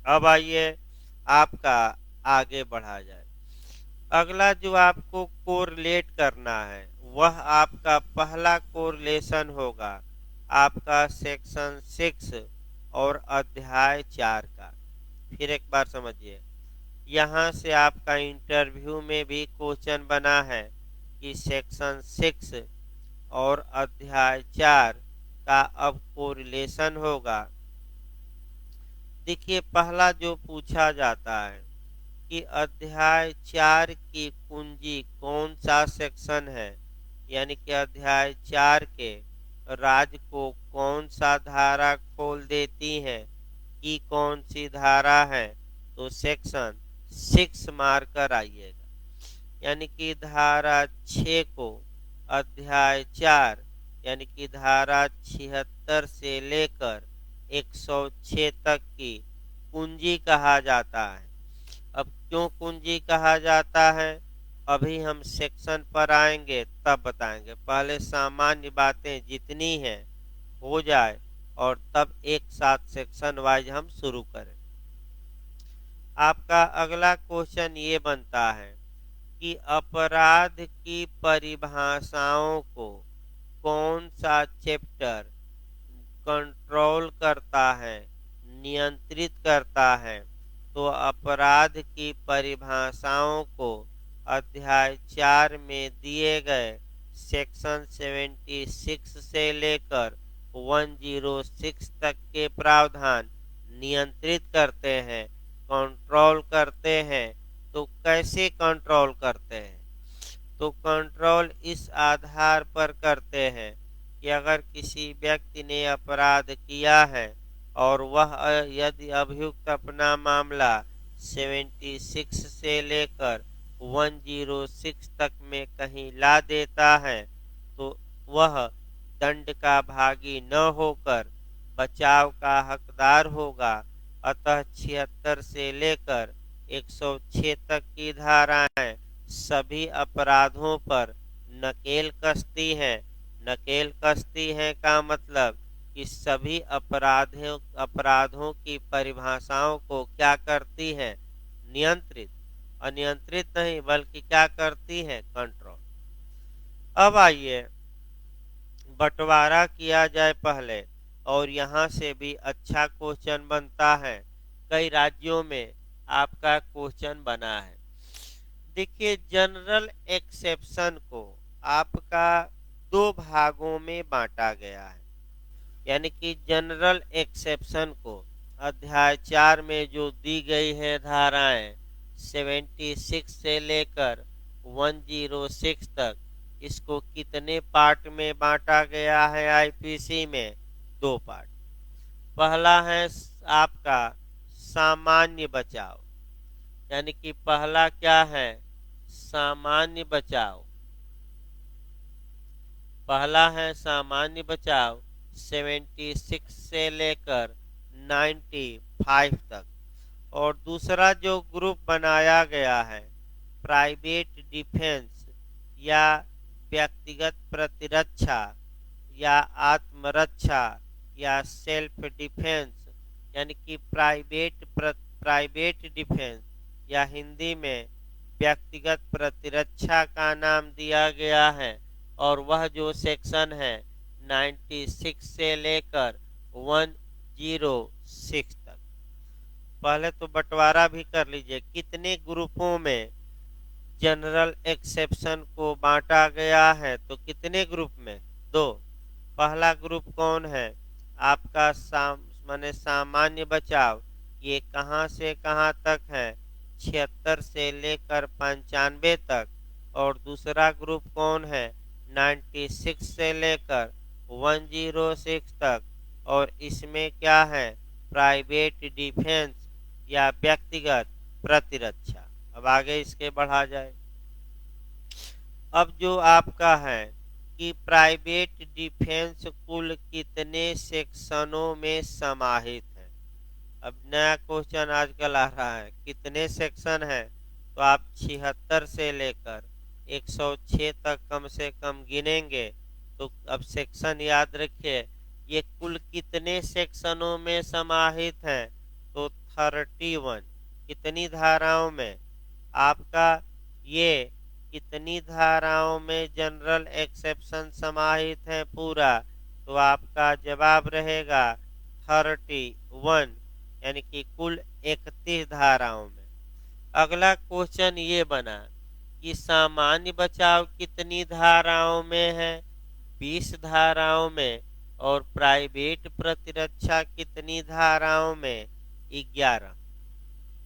Speaker 1: अब आइए आपका आगे बढ़ा जाए। अगला जो आपको कोरिलेट करना है वह आपका पहला कोरिलेशन होगा आपका सेक्शन 6 और अध्याय 4 का। फिर एक बार समझिए, यहाँ से आपका इंटरव्यू में भी क्वेश्चन बना है कि सेक्शन 6 और अध्याय 4 का अब कोरिलेशन होगा। देखिए, पहला जो पूछा जाता है कि अध्याय 4 की कुंजी कौन सा सेक्शन है, यानी कि अध्याय 4 के राज को कौन सा धारा खोल देती है कि कौन सी धारा है? तो सेक्शन 6 मारकर आइएगा, यानी कि धारा 6 को अध्याय 4 यानी कि धारा 76 से लेकर 106 तक की कुंजी कहा जाता है। अब क्यों कुंजी कहा जाता है, अभी हम सेक्शन पर आएंगे तब बताएंगे। पहले सामान्य बातें जितनी हैं हो जाए और तब एक साथ सेक्शन वाइज हम शुरू करें। आपका अगला क्वेश्चन ये बनता है कि अपराध की परिभाषाओं को कौन सा चैप्टर कंट्रोल करता है, नियंत्रित करता है? तो अपराध की परिभाषाओं को अध्याय 4 में दिए गए सेक्शन 76 से लेकर 106 तक के प्रावधान नियंत्रित करते हैं, कंट्रोल करते हैं। तो कैसे कंट्रोल करते हैं? तो कंट्रोल इस आधार पर करते हैं कि अगर किसी व्यक्ति ने अपराध किया है और वह यदि अभियुक्त अपना मामला 76 से लेकर 106 तक में कहीं ला देता है तो वह दंड का भागी न होकर बचाव का हकदार होगा। अतः 76 से लेकर 106 तक की धाराएं सभी अपराधों पर नकेल कसती हैं। नकेल कसती है का मतलब कि सभी अपराधों की परिभाषाओं को क्या करती है? नियंत्रित। अनियंत्रित नहीं बल्कि क्या करती है? कंट्रोल। अब आइए बंटवारा किया जाए पहले, और यहाँ से भी अच्छा क्वेश्चन बनता है। कई राज्यों में आपका क्वेश्चन बना है। देखिए, जनरल एक्सेप्शन को आपका 2 भागों में बांटा गया है, यानी कि जनरल एक्सेप्शन को अध्याय 4 में जो दी गई है धाराएं 76 से लेकर 106 तक, इसको कितने पार्ट में बांटा गया है? आईपीसी में 2 पार्ट। पहला है आपका सामान्य बचाव, यानी कि पहला क्या है? सामान्य बचाव। पहला है सामान्य बचाव 76 से लेकर 95 तक। और दूसरा जो ग्रुप बनाया गया है प्राइवेट डिफेंस या व्यक्तिगत प्रतिरक्षा या आत्मरक्षा या सेल्फ डिफेंस, यानी कि प्राइवेट डिफेंस या हिंदी में व्यक्तिगत प्रतिरक्षा का नाम दिया गया है। और वह जो सेक्शन है 96 से लेकर 106 तक। पहले तो बंटवारा भी कर लीजिए, कितने ग्रुपों में जनरल एक्सेप्शन को बांटा गया है? तो कितने ग्रुप में? 2। पहला ग्रुप कौन है? आपका माने सामान्य बचाव। ये कहां से कहां तक है? 76 से लेकर 95 तक। और दूसरा ग्रुप कौन है 96 से लेकर 106 तक, और इसमें क्या है प्राइवेट डिफेंस या व्यक्तिगत प्रतिरक्षा। अब आगे इसके बढ़ा जाए। अब जो आपका है कि प्राइवेट डिफेंस कुल कितने सेक्शनों में समाहित है। अब नया क्वेश्चन आजकल आ रहा है कितने सेक्शन है, तो आप 76 से लेकर 106 तक कम से कम गिनेंगे। तो अब सेक्शन याद रखिए ये कुल कितने सेक्शनों में समाहित है, तो 31। कितनी धाराओं में आपका ये कितनी धाराओं में जनरल एक्सेप्शन समाहित है पूरा, तो आपका जवाब रहेगा 31, यानी कि कुल 31 धाराओं में। अगला क्वेश्चन ये बना कि सामान्य बचाव कितनी धाराओं में है, 20 धाराओं में, और प्राइवेट प्रतिरक्षा कितनी धाराओं में, 11।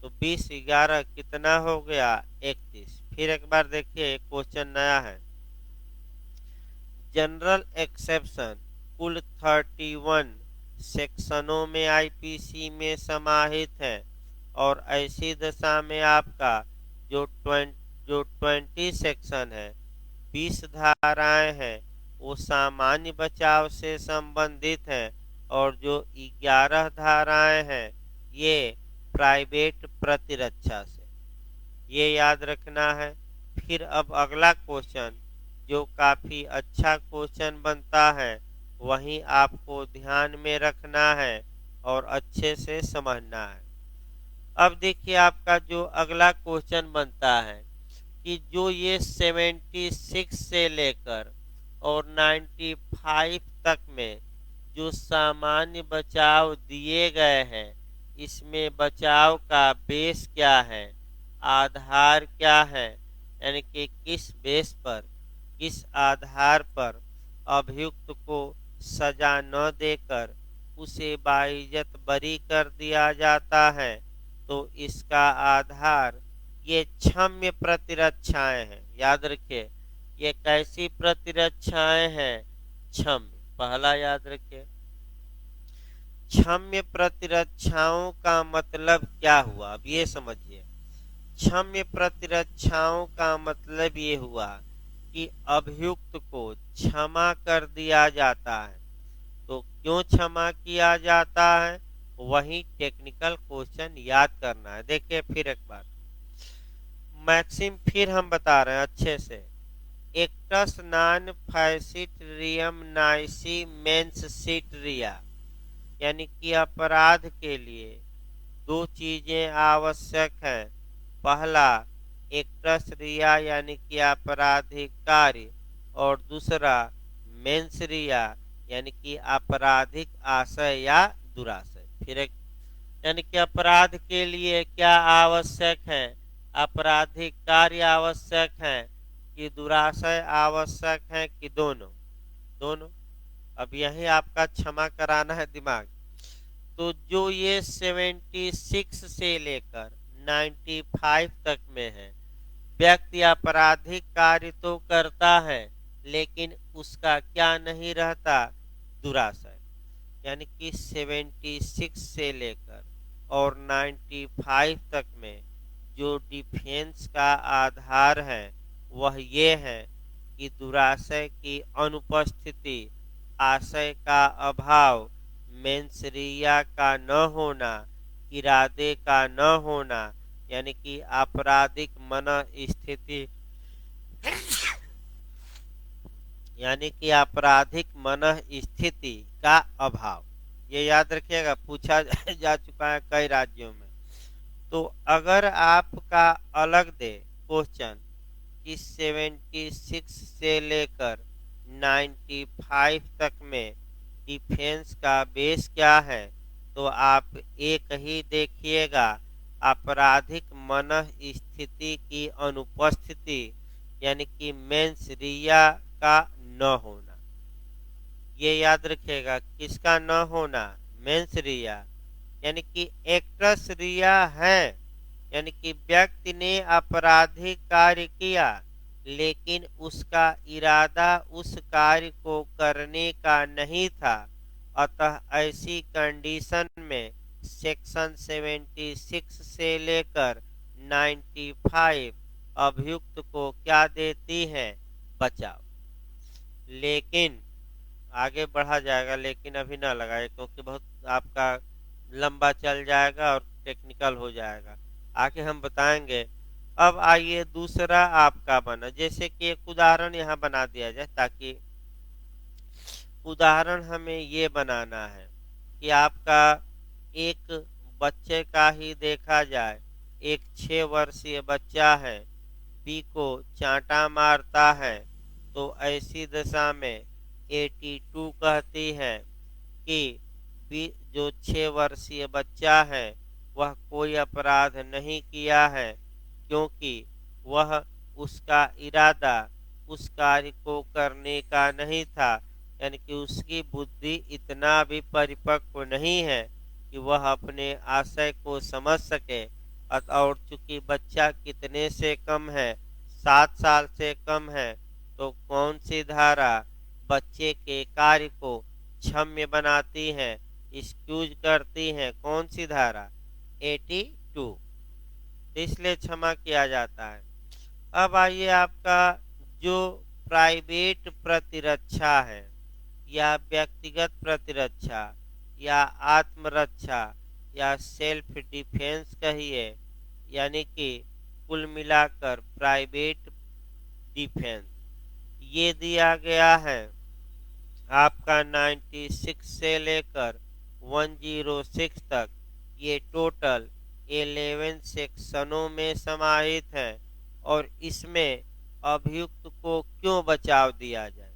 Speaker 1: तो 20 11 कितना हो गया 31। फिर एक बार देखिए क्वेश्चन नया है। जनरल एक्सेप्शन कुल 31 सेक्शनों में आईपीसी में समाहित है, और ऐसी दशा में आपका जो 20 सेक्शन है 20 धाराएं हैं वो सामान्य बचाव से संबंधित है, और जो 11 धाराएं हैं ये प्राइवेट प्रतिरक्षा से। ये याद रखना है। फिर अब अगला क्वेश्चन जो काफी अच्छा क्वेश्चन बनता है वही आपको ध्यान में रखना है और अच्छे से समझना है। अब देखिए आपका जो अगला क्वेश्चन बनता है कि जो ये 76 से लेकर और 95 तक में जो सामान्य बचाव दिए गए हैं इसमें बचाव का बेस क्या है, आधार क्या है, यानी कि किस बेस पर किस आधार पर अभियुक्त को सजा न देकर उसे बाइज्जत बरी कर दिया जाता है, तो इसका आधार ये क्षम्य प्रतिरक्षाएं हैं। याद रखिए ये कैसी प्रतिरक्षाएं हैं, क्षम्य। पहला याद रखिए क्षम्य प्रतिरक्षाओं का मतलब क्या हुआ। अब ये समझिए क्षम्य प्रतिरक्षाओं का मतलब ये हुआ कि अभियुक्त को क्षमा कर दिया जाता है। तो क्यों क्षमा किया जाता है वही टेक्निकल क्वेश्चन याद करना है। देखिए फिर एक बार मैक्सिम फिर हम बता रहे हैं अच्छे से। एक्टस नॉन फैसिट रियम नाइसी मेंस सिट रिया, यानी कि अपराध के लिए दो चीजें आवश्यक हैं। पहला एक्टस रिया यानी कि आपराधिक कार्य, और दूसरा मेंस रिया यानी कि आपराधिक आशय या दुराशय। फिर एक यानी कि अपराध के लिए क्या आवश्यक है, आपराधिक कार्य आवश्यक है कि दुराशय आवश्यक है कि दोनों। दोनों। अब यही आपका क्षमा कराना है दिमाग। तो जो ये 76 से लेकर 95 तक में है व्यक्ति आपराधिक कार्य तो करता है लेकिन उसका क्या नहीं रहता, दुराशय। यानी कि 76 से लेकर और 95 तक में जो डिफेंस का आधार है वह ये है कि दुराशय की अनुपस्थिति, आशय का अभाव, मेंसरिया का न होना, इरादे का न होना, यानी कि आपराधिक मन स्थिति यानी कि आपराधिक मन स्थिति का अभाव। ये याद रखिएगा पूछा जा चुका है कई राज्यों में। तो अगर आपका अलग दे क्वेश्चन कि 76 से लेकर 95 तक में डिफेंस का बेस क्या है, तो आप एक ही देखिएगा आपराधिक मन स्थिति की अनुपस्थिति, यानी कि मेंस रिया का न होना। ये याद रखिएगा किसका न होना, मेंस रिया। यानी कि एक्टस रिया है, यानी कि व्यक्ति ने आपराधिक कार्य किया लेकिन उसका इरादा उस कार्य को करने का नहीं था। अतः ऐसी कंडीशन में सेक्शन 76 से लेकर 95 अभियुक्त को क्या देती है? बचाव। लेकिन आगे बढ़ा जाएगा, लेकिन अभी ना लगाए क्योंकि बहुत आपका लंबा चल जाएगा और टेक्निकल हो जाएगा। आगे हम बताएंगे। अब आइए दूसरा आपका बना, जैसे कि एक उदाहरण यहाँ बना दिया जाए, ताकि उदाहरण हमें ये बनाना है कि आपका एक बच्चे का ही देखा जाए। एक 6 वर्षीय बच्चा है, बी को चांटा मारता है, तो ऐसी दशा में 82 कहती है कि बी जो 6 वर्षीय बच्चा है वह कोई अपराध नहीं किया है, क्योंकि वह उसका इरादा उस कार्य को करने का नहीं था। यानी कि उसकी बुद्धि इतना भी परिपक्व नहीं है कि वह अपने आशय को समझ सके। और चूंकि बच्चा कितने से कम है, 7 साल से कम है, तो कौन सी धारा बच्चे के कार्य को क्षम्य बनाती है, एक्सक्यूज करती है? कौन सी धारा? 82। इसलिए क्षमा किया जाता है। अब आइए आपका जो प्राइवेट प्रतिरक्षा है, या व्यक्तिगत प्रतिरक्षा, या आत्मरक्षा, या सेल्फ डिफेंस कहिए, यानी कि कुल मिलाकर प्राइवेट डिफेंस, ये दिया गया है आपका 96 से लेकर 106 तक। ये टोटल 11 सेक्शनों में समाहित है। और इसमें अभियुक्त को क्यों बचाव दिया जाए?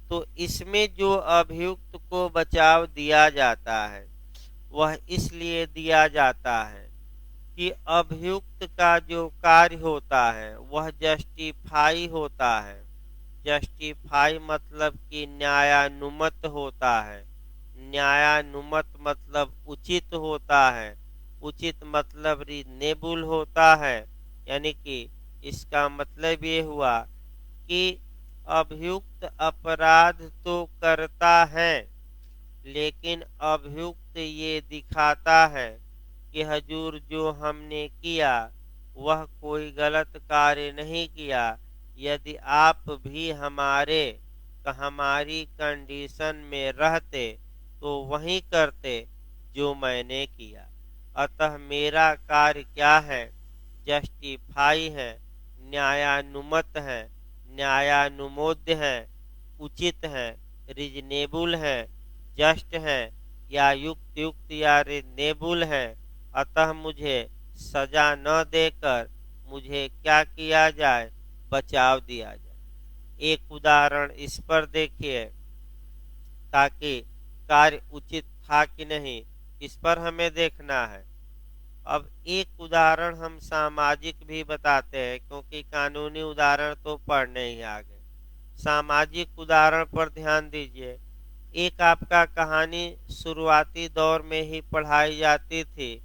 Speaker 1: तो इसमें जो अभियुक्त को बचाव दिया जाता है वह इसलिए दिया जाता है कि अभियुक्त का जो कार्य होता है वह जस्टिफाई होता है। जस्टिफाई मतलब कि न्यायानुमत होता है। न्यायानुमत मतलब उचित होता है। उचित मतलब रीजनेबल होता है। यानी कि इसका मतलब ये हुआ कि अभियुक्त अपराध तो करता है, लेकिन अभियुक्त ये दिखाता है कि हजूर जो हमने किया वह कोई गलत कार्य नहीं किया। यदि आप भी हमारी कंडीशन में रहते तो वही करते जो मैंने किया। अतः मेरा कार्य क्या है? जस्टिफाई है, न्यायानुमत है, न्यायानुमोद्य है, उचित है, रीजनेबल है, जस्ट है, या युक्त या रीजनेबल है। अतः मुझे सजा न देकर मुझे क्या किया जाए? बचाव दिया जाए। एक उदाहरण इस पर देखिए, ताकि कार्य उचित था कि नहीं इस पर हमें देखना है। अब एक उदाहरण हम सामाजिक भी बताते हैं, क्योंकि कानूनी उदाहरण तो पढ़ने ही आ गए। सामाजिक उदाहरण पर ध्यान दीजिए। एक आपका कहानी शुरुआती दौर में ही पढ़ाई जाती थी,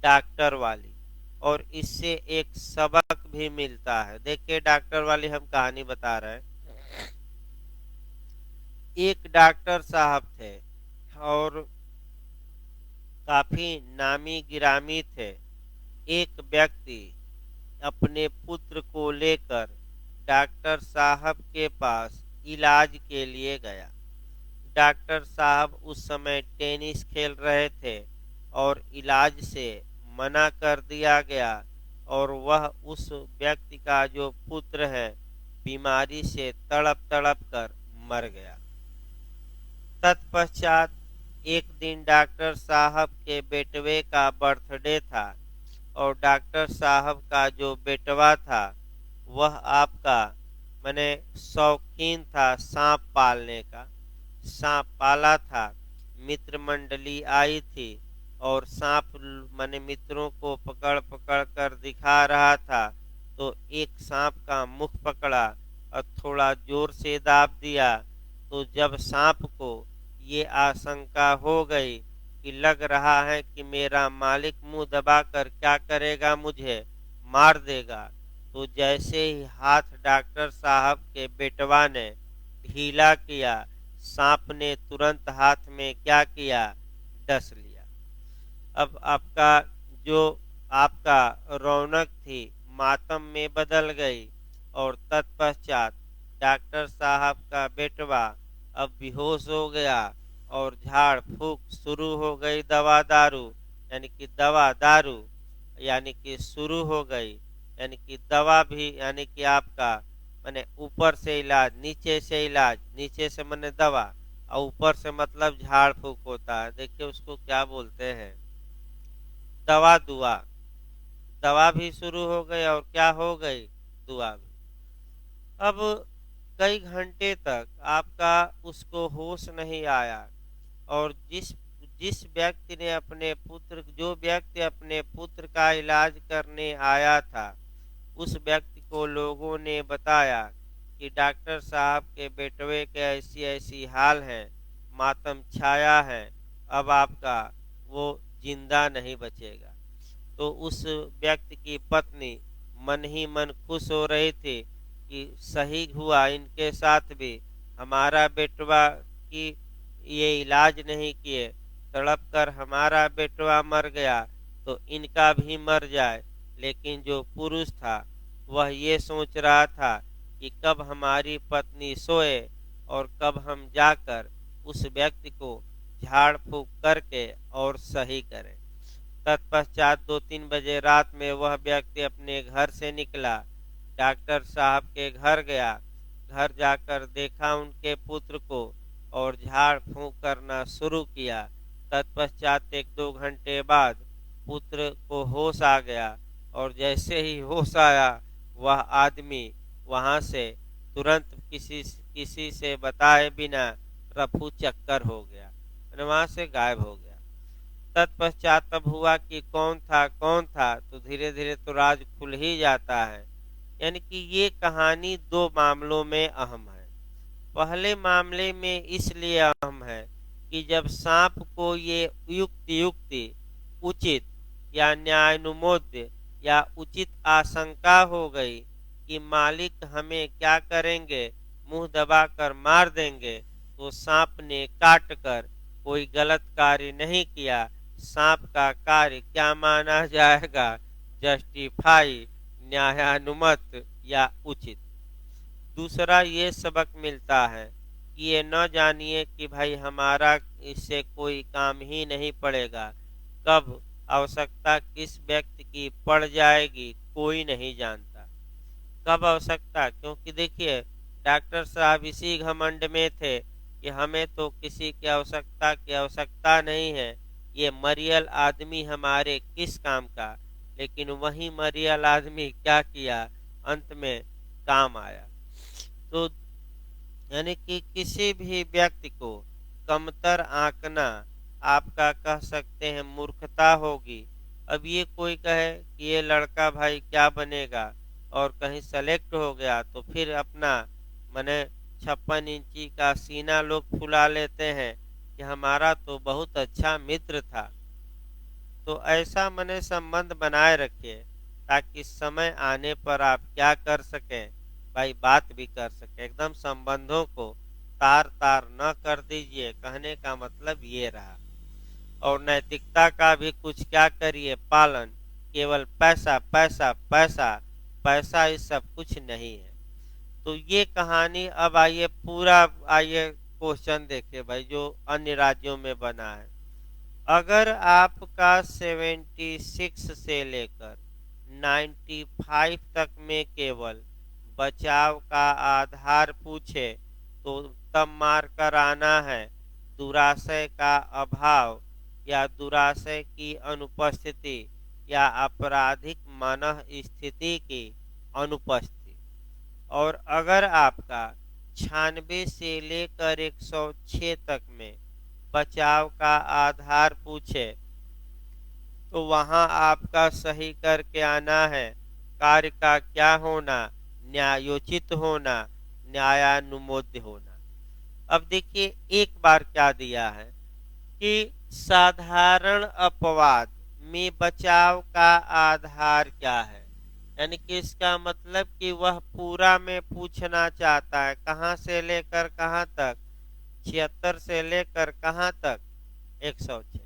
Speaker 1: डॉक्टर वाली, और इससे एक सबक भी मिलता है। देखिए डॉक्टर वाली हम कहानी बता रहे हैं। एक डॉक्टर साहब थे और काफी नामी गिरामी थे। एक व्यक्ति अपने पुत्र को लेकर डॉक्टर साहब के पास इलाज के लिए गया। डॉक्टर साहब उस समय टेनिस खेल रहे थे और इलाज से मना कर दिया गया, और वह उस व्यक्ति का जो पुत्र है बीमारी से तड़प तड़प कर मर गया। तत्पश्चात एक दिन डॉक्टर साहब के बेटवे का बर्थडे था, और डॉक्टर साहब का जो बेटवा था वह आपका मैंने शौकीन था सांप पालने का। सांप पाला था। मित्र मंडली आई थी और सांप मैंने मित्रों को पकड़ पकड़ कर दिखा रहा था। तो एक सांप का मुख पकड़ा और थोड़ा जोर से दाब दिया। तो जब सांप को ये आशंका हो गई कि लग रहा है कि मेरा मालिक मुंह दबाकर क्या करेगा, मुझे मार देगा, तो जैसे ही हाथ डॉक्टर साहब के बेटवा ने ढीला किया, सांप ने तुरंत हाथ में क्या किया, डस लिया। अब आपका जो आपका रौनक थी मातम में बदल गई और तत्पश्चात डॉक्टर साहब का बेटवा अब बेहोश हो गया और झाड़ फूक शुरू हो गई, दवा दारू यानी कि दवा दारू यानी कि शुरू हो गई, यानी कि दवा भी यानी कि आपका माने ऊपर से इलाज नीचे से इलाज, नीचे से माने दवा और ऊपर से मतलब झाड़ फूक होता है। देखिए उसको क्या बोलते हैं, दवा दुआ। दवा भी शुरू हो गई और क्या हो गई, दुआ भी। अब कई घंटे तक आपका उसको होश नहीं आया और जिस जिस व्यक्ति ने अपने पुत्र जो व्यक्ति अपने पुत्र का इलाज करने आया था, उस व्यक्ति को लोगों ने बताया कि डॉक्टर साहब के बेटवे के ऐसी ऐसी हाल है, मातम छाया है, अब आपका वो जिंदा नहीं बचेगा। तो उस व्यक्ति की पत्नी मन ही मन खुश हो रही थी कि सही हुआ इनके साथ भी, हमारा बेटवा की ये इलाज नहीं किए, तड़प कर हमारा बेटवा मर गया तो इनका भी मर जाए। लेकिन जो पुरुष था वह ये सोच रहा था कि कब हमारी पत्नी सोए और कब हम जाकर उस व्यक्ति को झाड़ फूक करके और सही करें। तत्पश्चात 2-3 बजे रात में वह व्यक्ति अपने घर से निकला, डॉक्टर साहब के घर गया। घर जाकर देखा उनके पुत्र को और झाड़ फूंक करना शुरू किया। तत्पश्चात 1-2 घंटे बाद पुत्र को होश आ गया और जैसे ही होश आया वह आदमी वहां से तुरंत किसी किसी से बताए बिना रफू चक्कर हो गया, वहां से गायब हो गया। तत्पश्चात तब हुआ कि कौन था, तो धीरे धीरे तो राज खुल ही जाता है। यानी कि ये कहानी दो मामलों में अहम है। पहले मामले में इसलिए अहम है कि जब सांप को ये युक्ति उचित या न्यायानुमोद्य या उचित आशंका हो गई कि मालिक हमें क्या करेंगे, मुंह दबाकर मार देंगे, तो सांप ने काट कर कोई गलत कार्य नहीं किया। सांप का कार्य क्या माना जाएगा, जस्टिफाई, न्यायानुमत या उचित। दूसरा ये सबक मिलता है कि ये न जानिए कि भाई हमारा इससे कोई काम ही नहीं पड़ेगा, कब आवश्यकता किस व्यक्ति की पड़ जाएगी कोई नहीं जानता। कब आवश्यकता, क्योंकि देखिए डॉक्टर साहब इसी घमंड में थे कि हमें तो किसी की आवश्यकता नहीं है, ये मरियल आदमी हमारे किस काम का। लेकिन वही मरियल आदमी क्या किया, अंत में काम आया। तो यानी कि किसी भी व्यक्ति को कमतर आंकना आपका कह सकते हैं मूर्खता होगी। अब ये कोई कहे कि ये लड़का भाई क्या बनेगा और कहीं सेलेक्ट हो गया तो फिर अपना मने 56 इंची का सीना लोग फुला लेते हैं कि हमारा तो बहुत अच्छा मित्र था। तो ऐसा मने संबंध बनाए रखिए ताकि समय आने पर आप क्या कर सकें, भाई बात भी कर सके। एकदम संबंधों को तार तार न कर दीजिए, कहने का मतलब ये रहा। और नैतिकता का भी कुछ क्या करिए पालन, केवल पैसा पैसा पैसा पैसा ही सब कुछ नहीं है। तो ये कहानी अब आइए पूरा आइए क्वेश्चन देखिए भाई जो अन्य राज्यों में बना है। अगर आपका 76 से लेकर 95 तक में केवल बचाव का आधार पूछे तो तब मार कर आना है दुराशय का अभाव या दुराशय की अनुपस्थिति या आपराधिक मनः स्थिति की अनुपस्थिति। और अगर आपका 96 से लेकर 106 तक में बचाव का आधार पूछे तो वहां आपका सही करके आना है कार्य का क्या होना, न्यायोचित होना, न्यायानुमोद्य होना। अब देखिए एक बार क्या दिया है कि साधारण अपवाद में बचाव का आधार क्या है, यानी कि इसका मतलब कि वह पूरा में पूछना चाहता है, कहाँ से लेकर कहाँ तक, 76 से लेकर कहाँ तक, 106।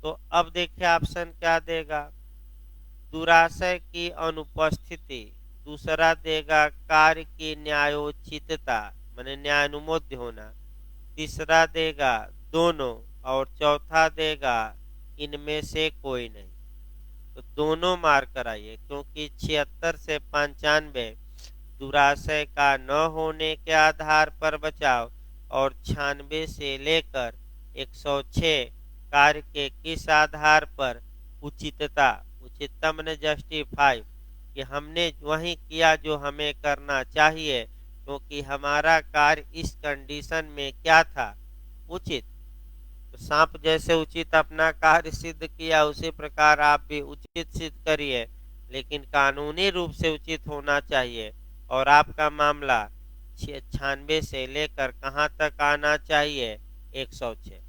Speaker 1: तो अब देखिए ऑप्शन क्या देगा, दुराशय की अनुपस्थिति, दूसरा देगा कार्य की न्यायोचितता माने न्यायानुमोद्य होना, तीसरा देगा दोनों, और चौथा देगा इनमें से कोई नहीं। तो दोनों मार्क कराइए, क्योंकि 76 से 95 दुराशय का न होने के आधार पर बचाव, और 96 से लेकर 106 कार्य के किस आधार पर, उचितता, उचितता मैंने जस्टिफाई, कि हमने वही किया जो हमें करना चाहिए, क्योंकि हमारा कार्य इस कंडीशन में क्या था, उचित। तो सांप जैसे उचित अपना कार्य सिद्ध किया, उसी प्रकार आप भी उचित सिद्ध करिए, लेकिन कानूनी रूप से उचित होना चाहिए। और आपका मामला 96 से लेकर कहाँ तक आना चाहिए, 106।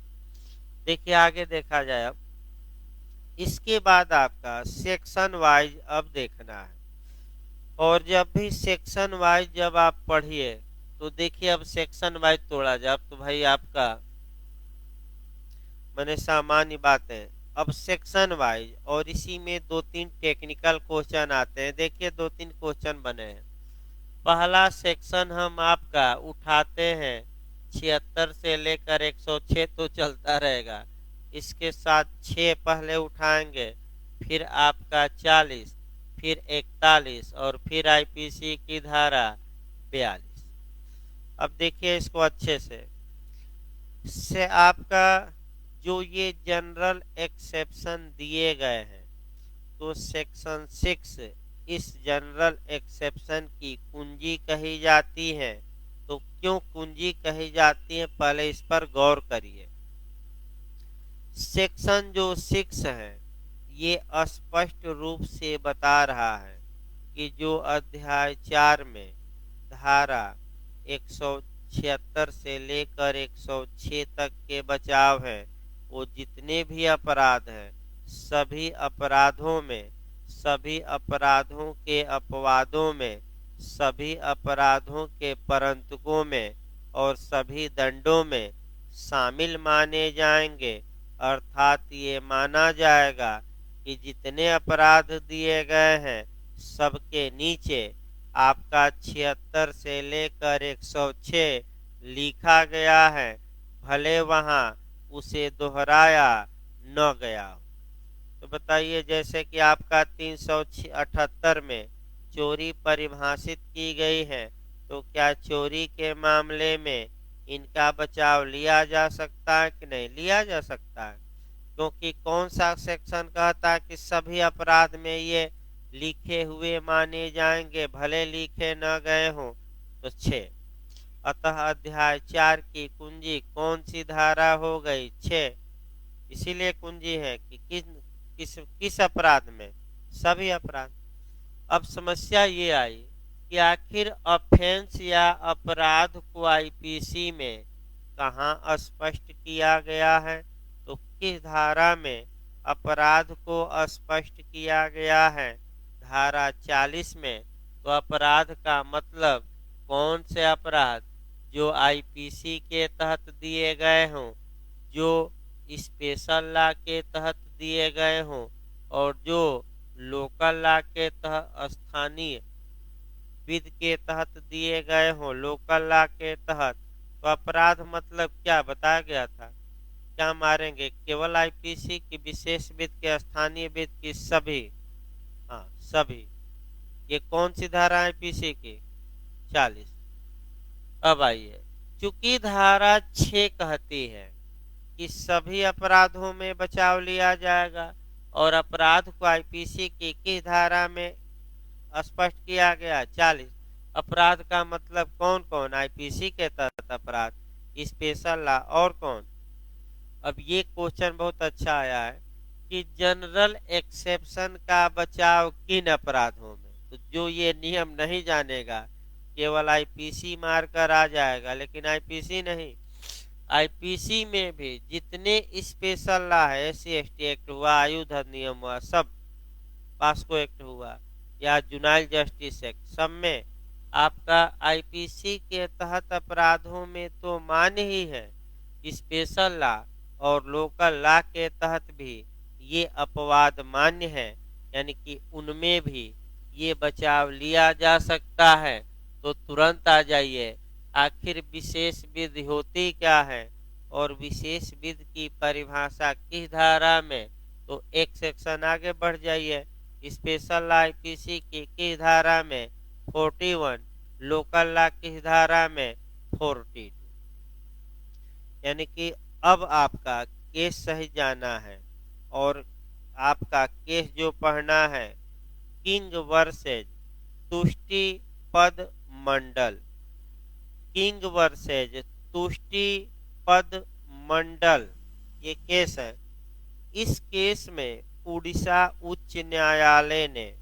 Speaker 1: देखिए आगे देखा जाए। अब इसके बाद आपका सेक्शन वाइज अब देखना है, और जब भी सेक्शन वाइज जब आप पढ़िए तो देखिए अब सेक्शन वाइज तोड़ा जाए। अब तो भाई आपका मैंने सामान्य बात है। अब सेक्शन वाइज, और इसी में 2-3 टेक्निकल क्वेश्चन आते हैं। देखिए 2-3 क्वेश्चन बने हैं। पहला सेक्शन हम आपका उठाते हैं 76 से लेकर 106 तो चलता रहेगा, इसके साथ 6 पहले उठाएंगे, फिर आपका 40, फिर 41, और फिर आईपीसी की धारा 42। अब देखिए इसको अच्छे से आपका जो ये जनरल एक्सेप्शन दिए गए हैं, तो सेक्शन 6 इस जनरल एक्सेप्शन की कुंजी कही जाती है। तो क्यों कुंजी कही जाती है, पहले इस पर गौर करिए। सेक्शन जो 6 है ये स्पष्ट रूप से बता रहा है कि जो अध्याय 4 में धारा 176 से लेकर 106 तक के बचाव है, वो जितने भी अपराध हैं, सभी अपराधों में, सभी अपराधों के अपवादों में, सभी अपराधों के परंतुकों में, और सभी दंडों में शामिल माने जाएंगे। अर्थात ये माना जाएगा कि जितने अपराध दिए गए हैं सबके नीचे आपका 76 से लेकर 106 लिखा गया है, भले वहां उसे दोहराया न गया हो। तो बताइए जैसे कि आपका 378 में चोरी परिभाषित की गई है, तो क्या चोरी के मामले में इनका बचाव लिया जा सकता है कि नहीं लिया जा सकता है, क्योंकि कौन सा सेक्शन कहता है कि सभी अपराध में ये लिखे हुए माने जाएंगे, भले लिखे न गए हों। तो 6। अतः अध्याय 4 की कुंजी कौन सी धारा हो गई, 6। इसीलिए कुंजी है कि किस अपराध में, सभी अपराध। अब समस्या ये आई कि आखिर ऑफेंस या अपराध को आईपीसी में कहाँ स्पष्ट किया गया है, तो किस धारा में अपराध को स्पष्ट किया गया है, धारा 40 में। तो अपराध का मतलब कौन से अपराध, जो आईपीसी के तहत दिए गए हों, जो स्पेशल लॉ के तहत दिए गए हों, और जो लोकल लॉ के तहत, स्थानीय विधि के तहत दिए गए हों, लोकल लॉ के तहत। तो अपराध मतलब क्या बताया गया था, क्या मारेंगे, केवल आईपीसी की, विशेष विधि के, स्थानीय विधि की, सभी। हाँ सभी। ये कौन सी धारा है आईपीसी की, 40। अब आइए, चूंकि धारा 6 कहती है कि सभी अपराधों में बचाव लिया जाएगा, और अपराध को आईपीसी की किस धारा में स्पष्ट किया गया, 40। अपराध का मतलब कौन कौन, आईपीसी के तहत अपराध, स्पेशल लॉ, और कौन। अब ये क्वेश्चन बहुत अच्छा आया है कि जनरल एक्सेप्शन का बचाव किन अपराधों में। तो जो ये नियम नहीं जानेगा केवल आईपीसी मारकर आ जाएगा, लेकिन आईपीसी नहीं, आईपीसी में भी जितने स्पेशल लॉ है, SC ST एक्ट हुआ, आयु अधिनियम हुआ, सब, पास्को एक्ट हुआ, या जुनाइल जस्टिस एक्ट, सब में आपका आईपीसी के तहत अपराधों में तो मान्य ही है। स्पेशल लॉ और लोकल लॉ के तहत भी ये अपवाद मान्य है, यानी कि उनमें भी ये बचाव लिया जा सकता है। तो तुरंत आ जाइए, आखिर विशेष विधि होती क्या है और विशेष विधि की परिभाषा किस धारा में। तो एक सेक्शन आगे बढ़ जाइए, स्पेशल लॉ आईपीसी की किस धारा में, 41। लोकल लॉ किस धारा में, 42। यानी कि अब आपका केस सही जाना है और आपका केस जो पढ़ना है, किंग वर्सेज तुष्टि पद मंडल। किंग वर्सेज तुष्टि पद मंडल ये केस है। इस केस में उड़ीसा उच्च न्यायालय ने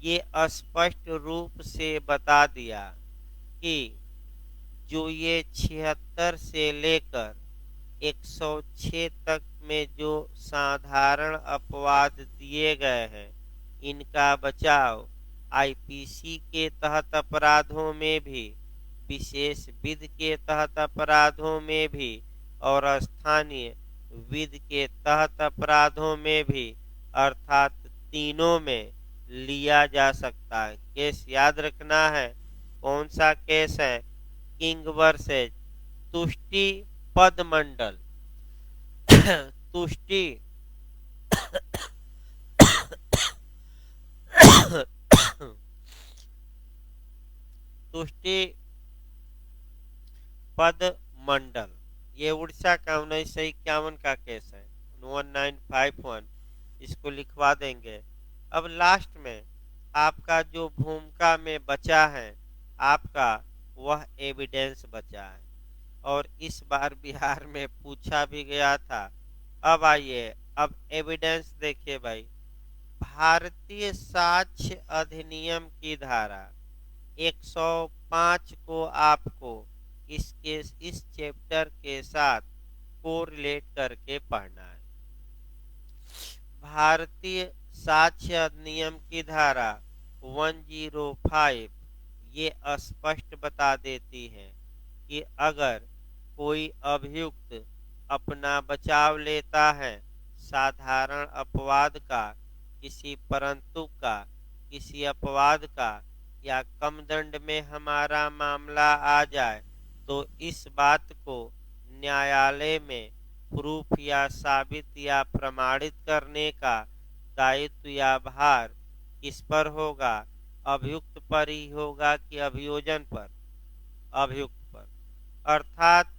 Speaker 1: ये स्पष्ट रूप से बता दिया कि जो ये 76 से लेकर 106 तक में जो साधारण अपवाद दिए गए हैं, इनका बचाव आईपीसी के तहत अपराधों में भी, विशेष विधि के तहत अपराधों में भी और स्थानीय विधि के तहत अपराधों में भी, अर्थात तीनों में लिया जा सकता है। केस याद रखना है, कौन सा केस है, किंग वर्सेज तुष्टि पद मंडल। तुष्टि तुष्टि पद मंडल ये उड़ीसा का 1951 का केस है, 1951। इसको लिखवा देंगे। अब लास्ट में आपका जो भूमिका में बचा है आपका, वह एविडेंस बचा है और इस बार बिहार में पूछा भी गया था। अब आइए, अब एविडेंस देखिए भाई। भारतीय साक्ष्य अधिनियम की धारा 105 को आपको इस चैप्टर के साथ कोरिलेट करके पढ़ना है। भारतीय साक्ष्य अधिनियम की धारा 105 ये स्पष्ट बता देती है कि अगर कोई अभियुक्त अपना बचाव लेता है साधारण अपवाद का, किसी परंतु का, किसी अपवाद का, या कम दंड में हमारा मामला आ जाए, तो इस बात को न्यायालय में प्रूफ या साबित या प्रमाणित करने का दायित्व या भार किस पर होगा, अभियुक्त पर ही होगा कि अभियोजन पर, अभियुक्त पर। अर्थात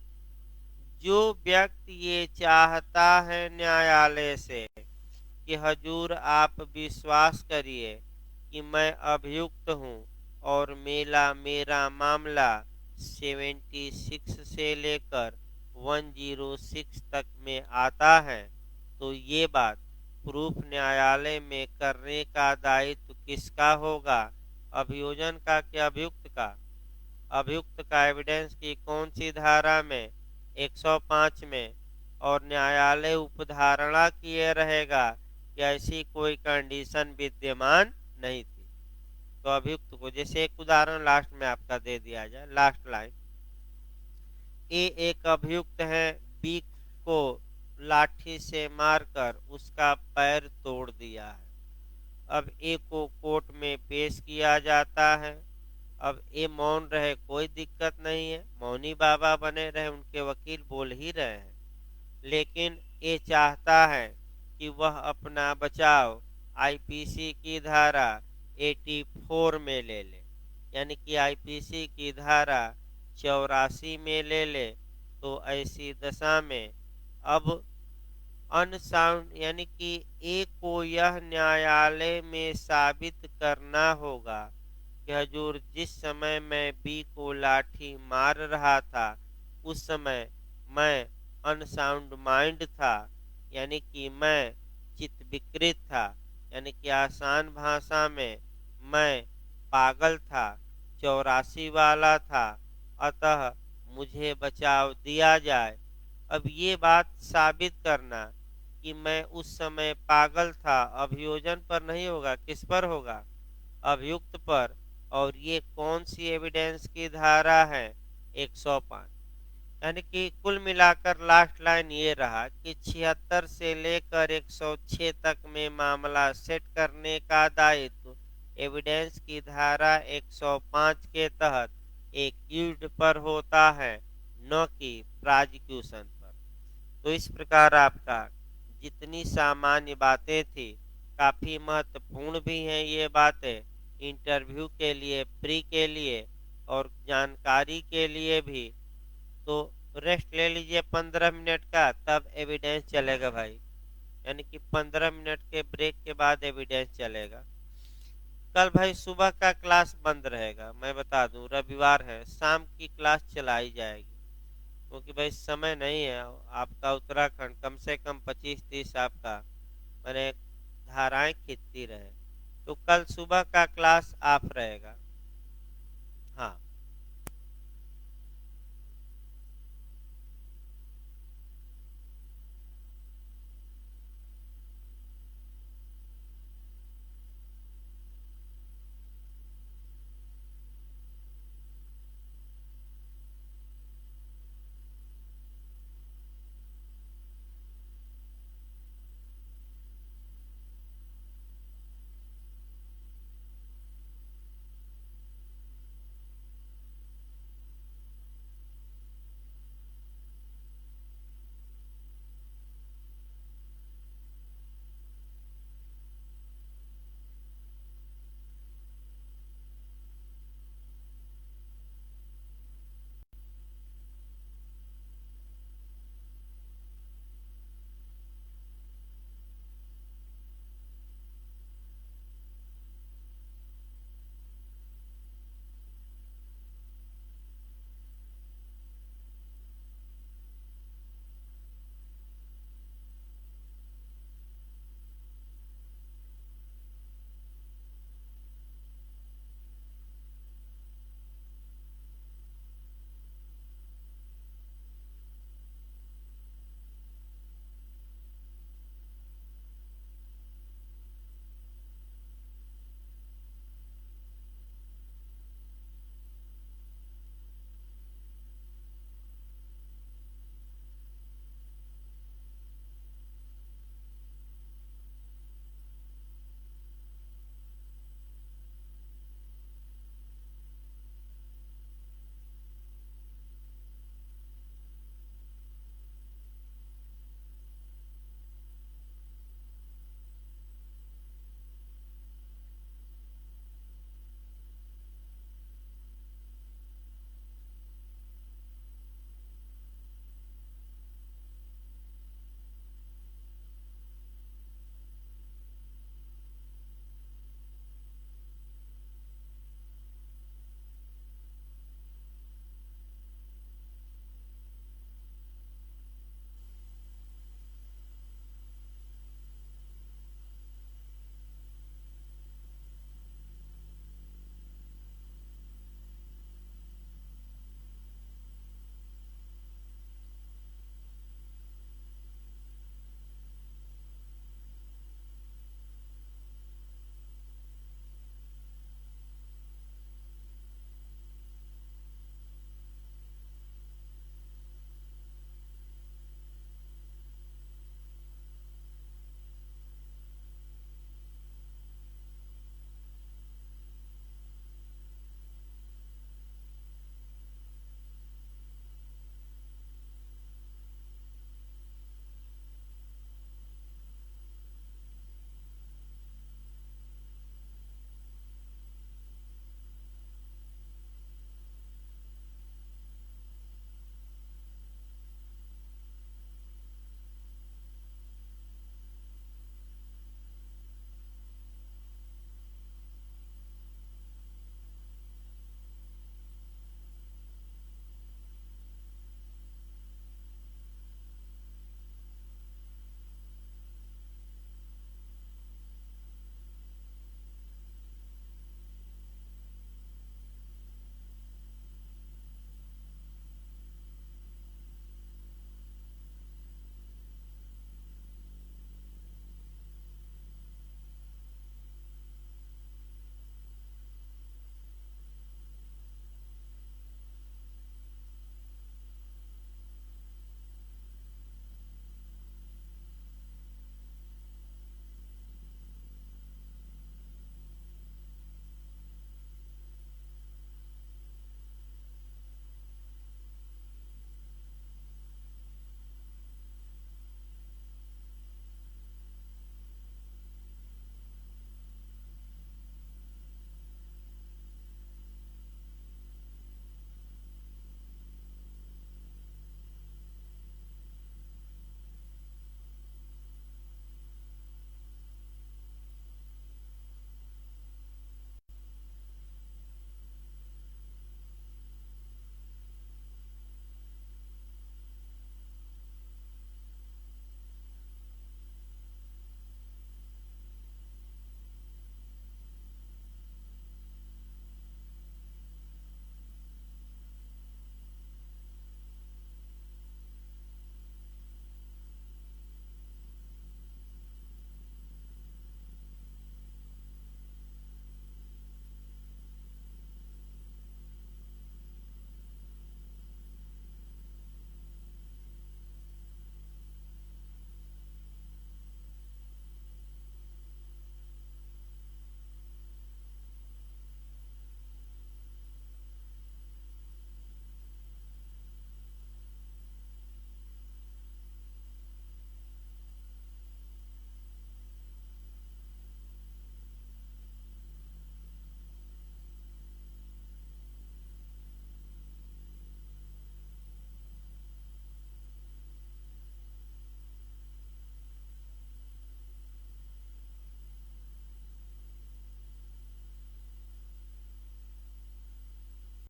Speaker 1: जो व्यक्ति ये चाहता है न्यायालय से कि हजूर आप विश्वास करिए कि मैं अभियुक्त हूँ और मेरा मामला 76 से लेकर 106 तक में आता है, तो ये बात प्रूफ न्यायालय में करने का दायित्व किसका होगा, अभियोजन का कि अभियुक्त का। अभियुक्त का एविडेंस की कौन सी धारा में, 105 में, और न्यायालय उपधारणा किए रहेगा कि ऐसी कोई कंडीशन विद्यमान नहीं थी। तो अभियुक्त को, जैसे एक उदाहरण लास्ट में आपका दे दिया जाए, लास्ट लाइन, ए एक अभियुक्त है, बी को लाठी से मारकर उसका पैर तोड़ दिया है। अब ए को कोर्ट में पेश किया जाता है। अब ए मौन रहे, कोई दिक्कत नहीं है, मौनी बाबा बने रहे, उनके वकील बोल ही रहे हैं, लेकिन ए चाहता है कि वह अपना बचाव आईपीसी की धारा 84 में ले ले, यानी कि आईपीसी की धारा 84 में ले ले। तो ऐसी दशा में अब अनसाउंड, यानी कि ए को यह न्यायालय में साबित करना होगा कि हजूर जिस समय मैं बी को लाठी मार रहा था उस समय मैं अनसाउंड माइंड था, यानी कि मैं चित्त विकृत था, यानी कि आसान भाषा में मैं पागल था, 84 वाला था, अतः मुझे बचाव दिया जाए। अब ये बात साबित करना कि मैं उस समय पागल था, अभियोजन पर नहीं होगा, किस पर होगा, अभियुक्त पर, और ये कौन सी एविडेंस की धारा है? 105। यानी कि कुल मिलाकर लास्ट लाइन ये रहा कि 76 से लेकर 106 तक में मामला सेट करने का दायित्व एविडेंस की धारा 105 के तहत एक्यूज्ड पर होता है, न कि प्रोसिक्यूशन पर। तो इस प्रकार आपका जितनी सामान्य बातें थी, काफी महत्वपूर्ण भी हैं ये बातें इंटरव्यू के लिए, प्री के लिए और जानकारी के लिए भी। तो रेस्ट ले लीजिए 15 मिनट का, तब एविडेंस चलेगा भाई। यानी कि 15 मिनट के ब्रेक के बाद एविडेंस चलेगा। कल भाई सुबह का क्लास बंद रहेगा, मैं बता दूं, रविवार है, शाम की क्लास चलाई जाएगी, क्योंकि भाई समय नहीं है। आपका उत्तराखंड कम से कम 25-30 आपका मैंने धाराएं खींचती रहे। तो कल सुबह का क्लास ऑफ रहेगा। हाँ,